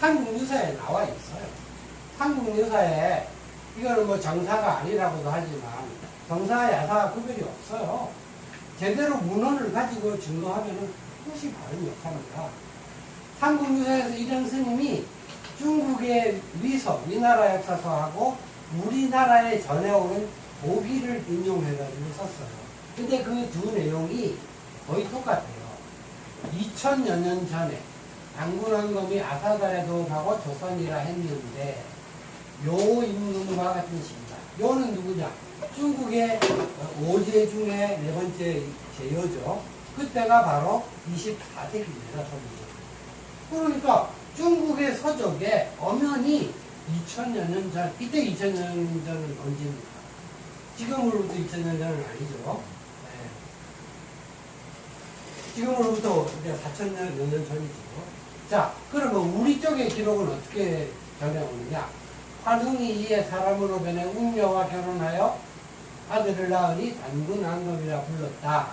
한국유사에 나와 있어요. 한국유사에 이거는 뭐 정사가 아니라고도 하지만 정사와 야사와 구별이 없어요. 제대로 문헌을 가지고 증거하면은 그것이 바른 역사입니다. 한국유사에서 이런 스님이 중국의 위나라 역사서하고 우리나라에 전해오는 보기를 인용해가지고 썼어요. 근데 그 두 내용이 거의 똑같아요. 2000여 년 전에 당군왕검이 아사달에 도하고 조선이라 했는데 요 임금과 같은 시기다. 요는 누구냐? 중국의 5제 중에 네 번째 제요죠. 그때가 바로 24세기입니다. 그러니까 중국의 서적에 엄연히 2000여 년 전, 이때 2000여 년 전은 언제입니까? 지금으로부터 2000년 전은 아니죠. 네. 지금으로부터 4000여 년 전이죠. 자, 그러면 우리 쪽의 기록은 어떻게 전해오느냐? 화둥이 이에 사람으로 변해 웅녀와 결혼하여 아들을 낳으니 단군왕검이라 불렀다.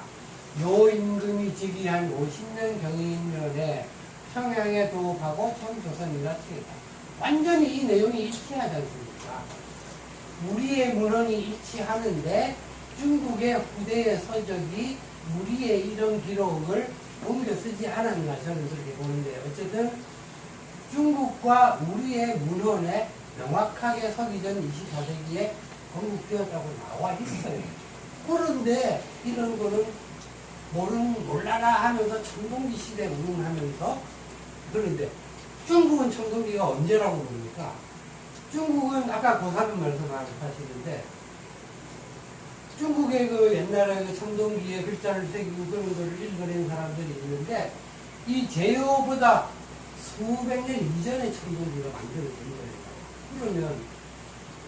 요 임금이 즉위한 50년 경인년에 평양에 도읍하고 청조선이라 쓰였다. 완전히 이 내용이 일치하지 않습니까? 우리의 문헌이 일치하는데 중국의 후대의 서적이 우리의 이런 기록을 옮겨 쓰지 않았나 저는 그렇게 보는데 어쨌든 중국과 우리의 문헌에 명확하게 서기 전 24세기에 건국되었다고 나와 있어요. 그런데 이런 거는 몰라라 하면서 청동기 시대 운운하면서 그런데 중국은 청동기가 언제라고 봅니까? 중국은 아까 고사는 말씀하시는데 중국의 그 옛날에 그 청동기에 글자를 새기고 그런 거를 읽어낸 사람들이 있는데 이 제어보다 수백 년 이전에 청동기가 만들어진 거예요. 그러면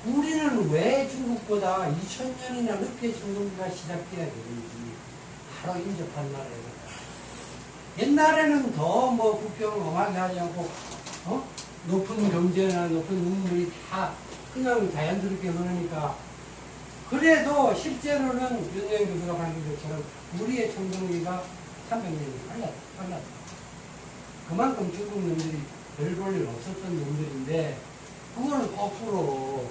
우리는 왜 중국보다 2000년이나 늦게 청동기가 시작돼야 되는지 바로 인접한 나라예요. 옛날에는 더 뭐 국경을 엄하게 하지 않고 높은 경제나 높은 우물이 다 그냥 자연스럽게 흐르니까 그래도 실제로는 윤여인 교수가 밝힌 것처럼 우리의 청동기가 300년이 빨랐다. 그만큼 중국 놈들이 별 볼 일 없었던 놈들인데 그거는 거꾸로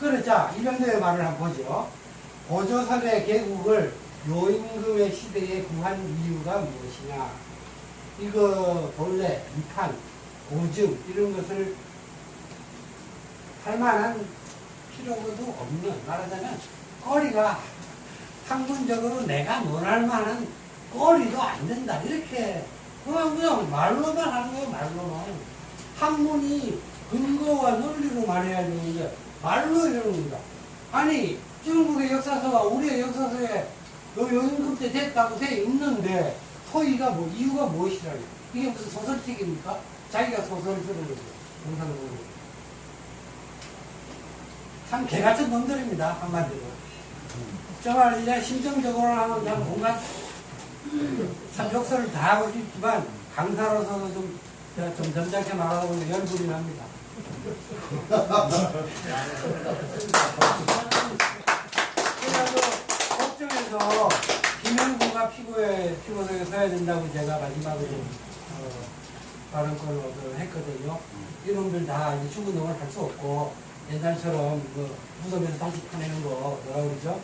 그러자 이병도의 말을 한번 보죠. 고조선의 개국을 요임금의 시대에 구한 이유가 무엇이냐. 이거 본래, 비판, 오증 이런 것을 할 만한 필요도 없는 말하자면 거리가 학문적으로 내가 논할 만한 거리도 안 된다. 이렇게 그냥 말로만 하는 거예요. 말로만. 학문이 근거와 논리로 말해야 되는데 말로 이러는 겁니다. 아니 중국의 역사서가 우리의 역사서에 요임금 때 됐다고 돼 있는데 소위가 뭐 이유가 무엇이라니. 이게 무슨 소설책입니까? 자기가 소설을 쓰는 거죠. 영상을 보는 거죠. 참 개같은 놈들입니다. 한마디로. 정말 이제 심정적으로 하면 참 뭔가 참 욕설을 다 하고 싶지만 강사로서는 좀 점잖게 말하다 보면 열불이 납니다. 그래서 법정에서 김영구가 피고석에 서야 된다고 제가 마지막으로 발언권을 했거든요. 이놈들 다 이제 죽은놈을 할 수 없고 옛날처럼 무덤에서 다시 파내는 거 뭐라 그러죠?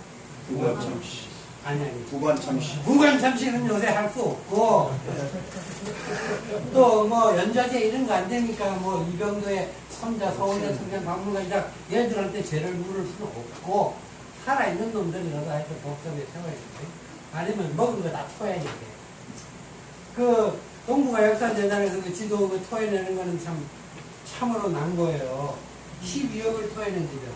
부관 참시. 아니. 부관 참시. 부관 참시는 요새 할 수 없고 또 뭐 연좌제 이런 거 안 되니까 뭐 이병도의 손자 서울대 청년 박물관이다 얘들한테 죄를 물을 수는 없고 살아있는 놈들이라도 하여튼 법정에 세워야 돼. 아니면 먹은 거 다 토해야 돼. 그 동북아 역사재단에서 그 지도 그 토해내는 거는 참으로 난 거예요. 12억을 토해낸 집이야.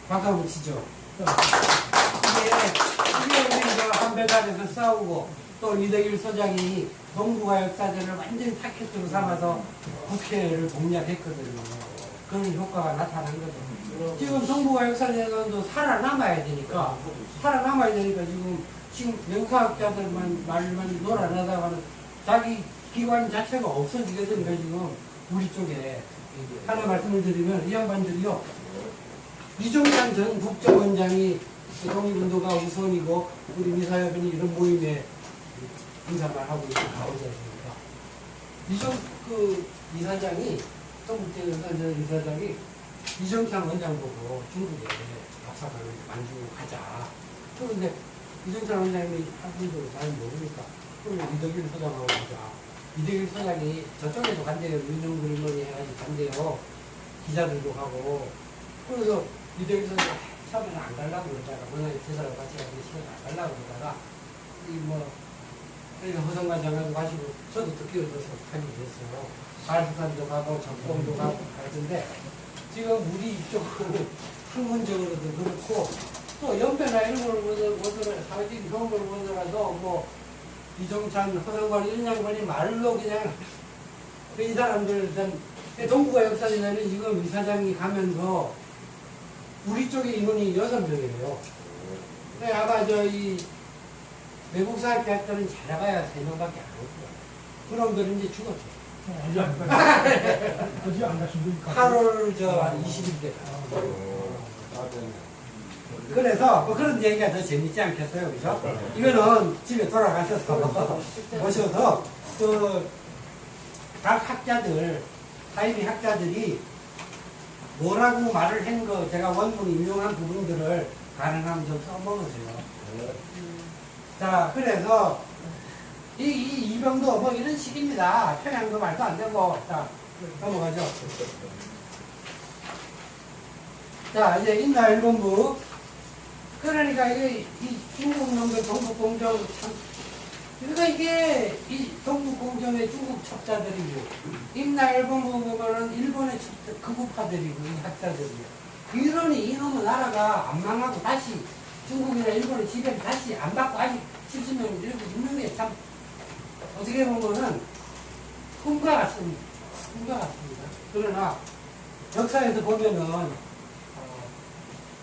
박수 한번 치죠. 이게 우리가 한배단에서 싸우고 또 이덕일 소장이 동북아 역사전을 완전히 타켓으로 삼아서 국회를 공략했거든요. 그런 효과가 나타난 거죠. 지금 동북아 역사전도 살아남아야 되니까 지금 역사학자들만 놀아나다가는 자기 기관 자체가 없어지게 되니까 지금 우리 쪽에 하나 말씀을 드리면 이 양반들이요. 이종찬 전 국정원장이 독립운동가 우선이고 우리 미사여변이 이런 모임에 인사말 하고 있는 가오지 않습니까? 이사장이 동국제연사전 이사장이 이종찬 원장 보고 중국에 박사관을 만들고 가자. 그런데 이종찬 원장이 한국적으로 잘 모르니까 그러면 이덕일 소장하고 가자. 이덕일 소장이 저쪽에도 간대요. 윤영그림머니 해가지고 간대요. 기자들도 가고. 그래서 이덕일 소장이 처음에는 안 가려고 그러다가 문화의 제사를 같이 가서 시간 안 가려고 그러다가 그러니까 허성관장하고 가시고 저도 듣기 어려서 가게 됐어요. 가을수산도 가고 전봉도 가고 가던데 지금 우리 이쪽은 학문적으로도 그렇고 또 연배나 이런 걸 보더라도 사회적인 그런 걸 보더라도 뭐 이종찬, 허성관 이런 양반이 말로 그냥 이 사람들 동북아 역사전에는 지금 이사장이 가면서 우리 쪽에 인원이 6명이에요. 근데 아마 이 외국 사학교 할 때는 잘나가야 3명밖에 안 오고요. 그놈들은 이제 죽었죠. 어디 안 가요? 어디 안 가십니까? 8월 20일때. 그래서 뭐 그런 얘기가 더 재밌지 않겠어요, 그죠? 이거는 집에 돌아가셔서 오셔서 각 학자들, 사이비 학자들이 뭐라고 말을 한 거 제가 원문 인용한 부분들을 가능하면 좀 써먹으세요. 자, 그래서 이 이병도 뭐 이런 식입니다. 평양도 말도 안 되고. 자, 넘어가죠. 자, 이제 인나 일본부. 그러니까 이 중국 놈들 동북공정 참. 그러니까 이게 이 동북공정의 중국 첩자들이고, 인나 일본부 보면은 일본의 첩자, 극우파들이고, 이 학자들이요. 이러니 이놈의 나라가 안 망하고 다시 중국이나 일본의 지배를 다시 안 받고 아직 70년 이렇게 있는 게 참 어떻게 보면은 꿈과 같습니다. 꿈과 같습니다. 그러나 역사에서 보면은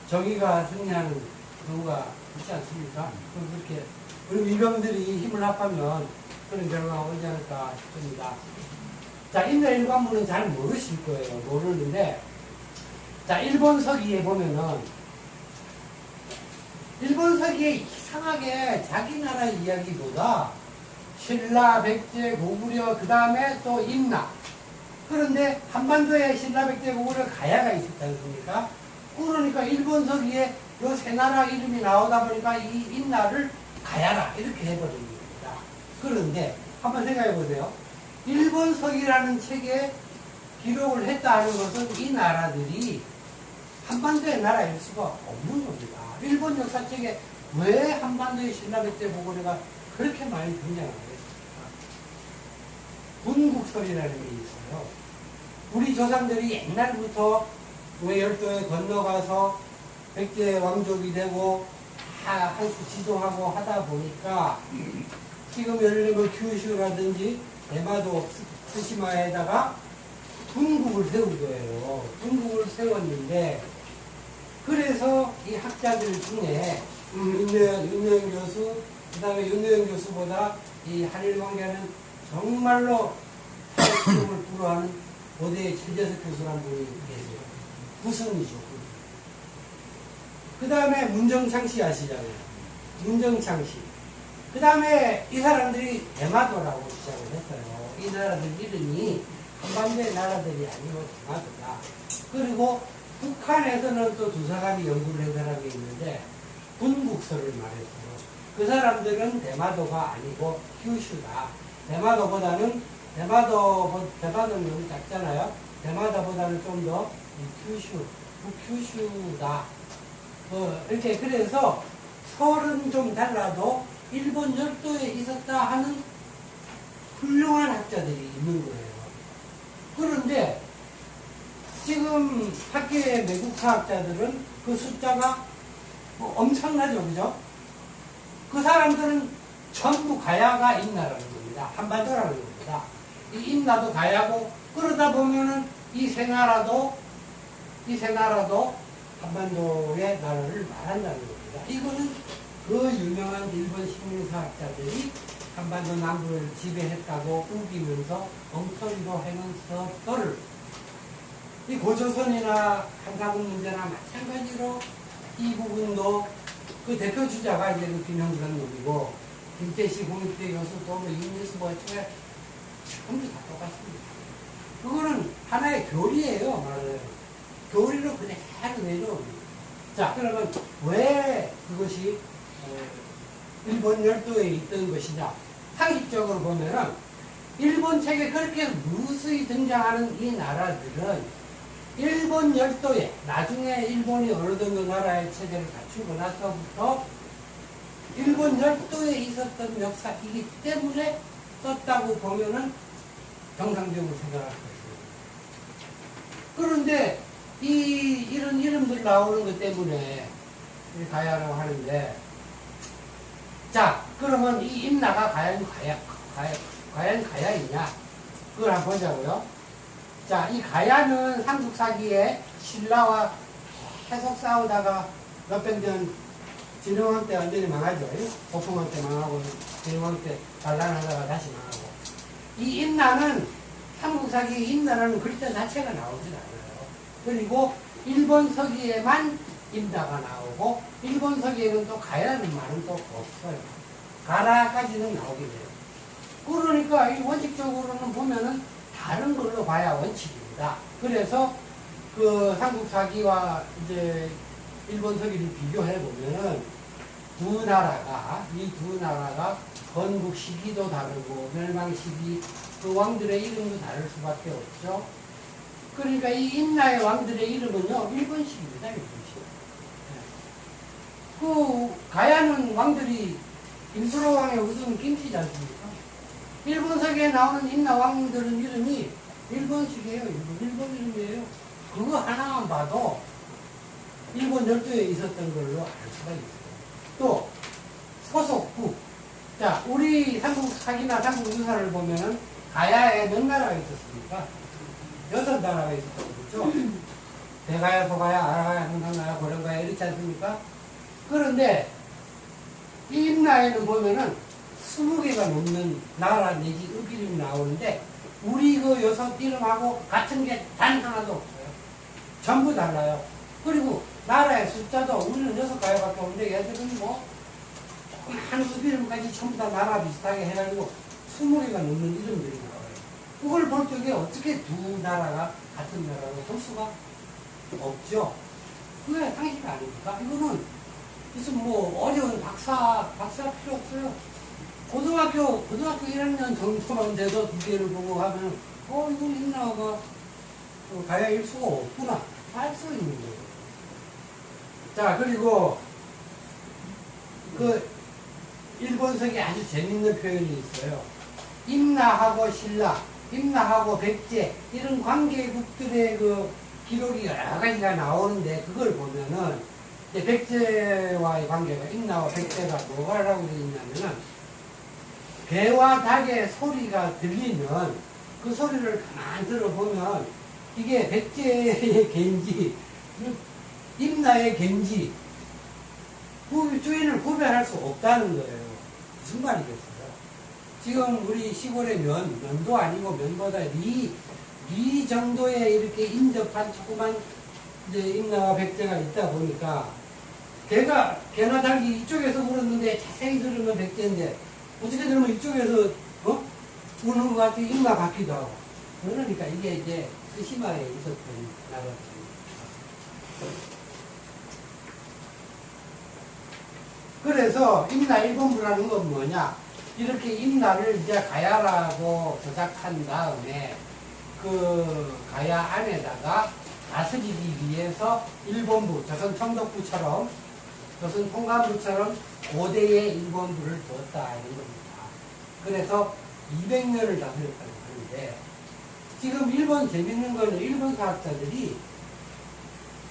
정의가 승리하는 경우가 있지 않습니까? 그렇게 우리 위병들이 힘을 합하면 그런 결과가 오지 않을까 싶습니다. 자, 인도 일반부는 잘 모르실 거예요. 모르는데, 자, 일본 서기에 보면은 일본 서기에 이상하게 자기 나라 이야기보다 신라, 백제, 고구려, 그 다음에 또 임나. 그런데 한반도에 신라, 백제, 고구려, 가야가 있었지 않습니까? 그러니까 일본 서기에 요 세 나라 이름이 나오다 보니까 이 임나를 가야라 이렇게 해버린 겁니다. 그런데 한번 생각해 보세요. 일본 서기라는 책에 기록을 했다 하는 것은 이 나라들이 한반도의 나라일 수가 없는 겁니다. 일본 역사책에 왜 한반도의 신라, 백제, 고구려가 그렇게 많이 등장하겠습니까? 분국설이라는 게 있어요. 우리 조상들이 옛날부터 외열도에 건너가서 백제 왕족이 되고 한수 지도하고 하다 보니까 지금 예를 들면 규슈라든지 대마도 스시마에다가 분국을 세운 거예요. 분국을 세웠는데 그래서 이 학자들 중에 윤여영 교수, 그 다음에 윤여영 교수보다 이 한일 관계는 정말로 타협을 불허하는 고대의 최재석 교수라는 분이 계세요. 구성이죠. 그 다음에 문정창 씨 아시잖아요. 문정창 씨. 그 다음에 이 사람들이 대마도라고 시작을 했어요. 이 나라들 이름이 한반도의 나라들이 아니고 대마도다. 그리고 북한에서는 또 두 사람이 연구를 한 사람이 있는데 분국설을 말했어요. 그 사람들은 대마도가 아니고 규슈다. 대마도는 너무 작잖아요. 대마도보다는 좀 더 규슈다. 이렇게 그래서 설은 좀 달라도 일본 열도에 있었다 하는 훌륭한 학자들이 있는 거예요. 그런데 지금 학계의 외국 과학자들은 그 숫자가 엄청나죠, 그죠? 그 사람들은 전부 가야가 임나라는 겁니다. 한반도라는 겁니다. 이 임나도 가야고, 그러다 보면은 이 세 나라도 한반도의 나라를 말한다는 겁니다. 이거는 그 유명한 일본 식민사학자들이 한반도 남부를 지배했다고 우기면서 엉터리로 해놓은 서를 이 고조선이나 한사국 문제나 마찬가지로 이 부분도 그 대표 주자가 이제 그 김형준 놈이고 김태시 공익대 교수도 뭐 이미스 뭐에 전부 다 똑같습니다. 그거는 하나의 교리예요, 말하자면. 교리로 그냥 내려옵니다. 자, 그러면 왜 그것이 일본 열도에 있던 것이냐? 상식적으로 보면은 일본 책에 그렇게 무수히 등장하는 이 나라들은 일본 열도에 나중에 일본이 어느 정도 나라의 체제를 갖추고 나서부터 일본 열도에 있었던 역사이기 때문에 썼다고 보면은 정상적으로 생각할 것입니다. 그런데 이런 이름들 나오는 것 때문에 가야라고 하는데, 자, 그러면 이 임나가 과연 가야이냐? 그걸 한번 보자고요. 자, 이 가야는 삼국사기에 신라와 계속 싸우다가 몇백 년 진흥왕 때 완전히 망하죠. 고풍왕 때 망하고 진흥왕 때 반란하다가 다시 망하고. 이 임나는 삼국사기 임나라는 글자 자체가 나오질 않아요. 그리고 일본 서기에만 임나가 나오고 일본 서기에는 또 가야라는 말은 또 없어요. 가라까지는 나오게 돼요. 그러니까 이 원칙적으로는 보면은 다른 걸로 봐야 원칙입니다. 그래서 그 삼국사기와 이제 일본 서기를 비교해 보면은 두 나라가, 이 두 나라가 건국 시기도 다르고 멸망 시기, 그 왕들의 이름도 다를 수밖에 없죠. 그러니까 이 임나의 왕들의 이름은요, 일본식입니다, 일본식. 그, 가야는 왕들이 임수로 왕의 우승 김씨지 않습니까? 일본석에 나오는 임나 왕들은 이름이 일본식이에요, 일본 이름이에요. 그거 하나만 봐도 일본 열도에 있었던 걸로 알 수가 있어요. 또, 소속국. 자, 우리 삼국 사기나 삼국 유사를 보면은 가야에 몇 나라가 있었습니까? 6나라가 있었다고 그러죠? 대가야, 소가야, 아라가야, 항상가야, 고령가야 이렇지 않습니까? 그런데 이 임나에는 보면은 20개가 넘는 나라 내지 의기름이 나오는데 우리 그 6 이름하고 같은 게 단 하나도 없어요. 전부 달라요. 그리고 나라의 숫자도 우리는 6가야밖에 없는데 얘들은 뭐 조금 한 의기름까지 전부 다 나라 비슷하게 해가지고 20개가 넘는 이름들이 나와요. 그걸 볼 적에 어떻게 두 나라가 같은 나라로 볼 수가 없죠. 그게 상식 아닙니까? 이거는 무슨 뭐 어려운 박사 필요 없어요. 고등학교 1학년 정도만 돼도 두 개를 보고 하면 이거 임나가 가야일 수가 없구나 알 수 있는 거예요. 자, 그리고 그 일본석에 아주 재밌는 표현이 있어요. 임나하고 신라, 임나하고 백제 이런 관계국들의 그 기록이 여러 가지가 나오는데 그걸 보면은 이제 백제와의 관계가 임나와 백제가 뭐가라고 되어 있냐면은 배와 닭의 소리가 들리면 그 소리를 가만히 들어보면 이게 백제의 갠지 임나의 갠지 주인을 구별할 수 없다는 거예요. 무슨 말이겠어요? 지금 우리 시골에 면도 아니고 면보다 리 정도에 이렇게 인접한 조그만 이제 임나와 백제가 있다 보니까 개나 닭이 이쪽에서 울었는데 자세히 들으면 백제인데 어떻게 들으면 이쪽에서 우는 것 같아 임나 같기도 하고 그러니까 이게 이제 스시마에 있었던 나라입니다. 그래서 임나 일본부라는 건 뭐냐? 이렇게 임나를 이제 가야라고 조작한 다음에 그 가야 안에다가 다스리기 위해서 일본부, 조선 총독부처럼 조선 통감부처럼 고대의 일본부를 뒀다는 겁니다. 그래서 200년을 다스렸다고 하는데 지금 일본 재밌는 거는 일본 사학자들이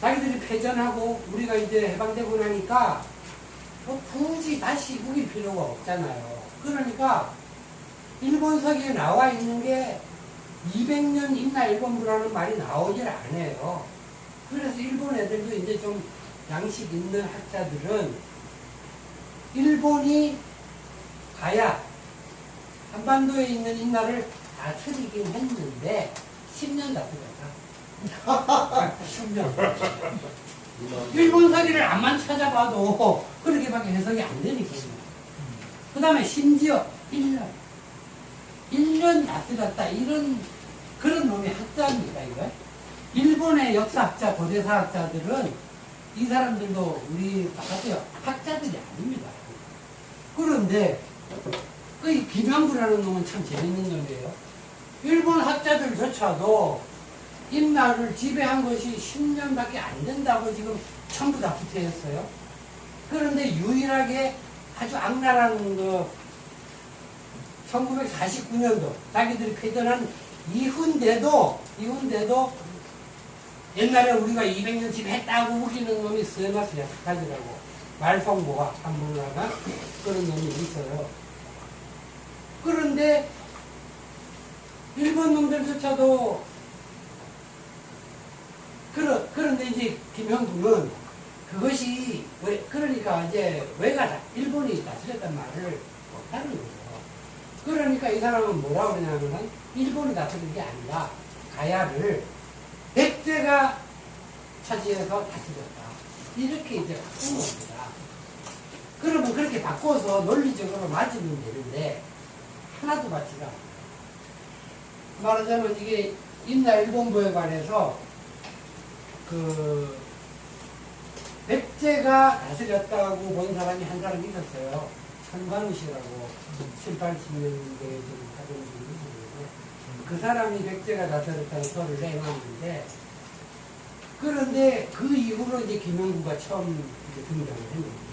자기들이 패전하고 우리가 이제 해방되고 나니까 굳이 다시 우길 필요가 없잖아요. 그러니까 일본석에 나와 있는 게 200년 임나 일본부라는 말이 나오질 않아요. 그래서 일본 애들도 이제 좀 양식 있는 학자들은 일본이 가야 한반도에 있는 임나를 다스리긴 했는데 10년 다스렸다. 10년. 일본서기를 암만 찾아봐도 그렇게밖에 해석이 안 되니까. 그 다음에 심지어 1년 다스렸다. 이런 그런 놈이 학자입니다. 이거. 일본의 역사학자, 고대사학자들은 이 사람들도 우리 똑같아요. 학자들이 아닙니다. 그런데 그 김영구라는 놈은 참 재밌는 놈이에요. 일본 학자들조차도 임나를 지배한 것이 10년밖에 안 된다고 지금 전부 다 후퇴했어요. 그런데 유일하게 아주 악랄한 그 1949년도 자기들이 패전한 이후인데도 옛날에 우리가 200년 지배했다고 우기는 놈이 스에마스 야스카즈라고 말송보가 한문화가 그런 놈이 있어요. 그런데 일본 놈들조차도 그런데 이제 김형국은 그것이 그러니까 이제 왜가 일본이 다스렸단 말을 못하는 거죠. 그러니까 이 사람은 뭐라고 그러냐면은 일본이 다스린 게 아니라 가야를 백제가 차지해서 다스렸다. 이렇게 이제 바꾼 겁니다. 그러면 그렇게 바꿔서 논리적으로 맞으면 되는데 하나도 맞지가 않아요. 말하자면 이게 임나 일본부에 관해서 그 백제가 다스렸다고 본 사람이 한 사람이 있었어요. 천관우 씨라고 7, 80년대에 좀 하던 분이 있었는데 그 사람이 백제가 다스렸다는 설을 내놨는데 그런데 그 이후로 이제 김영구가 처음 이제 등장을 했는데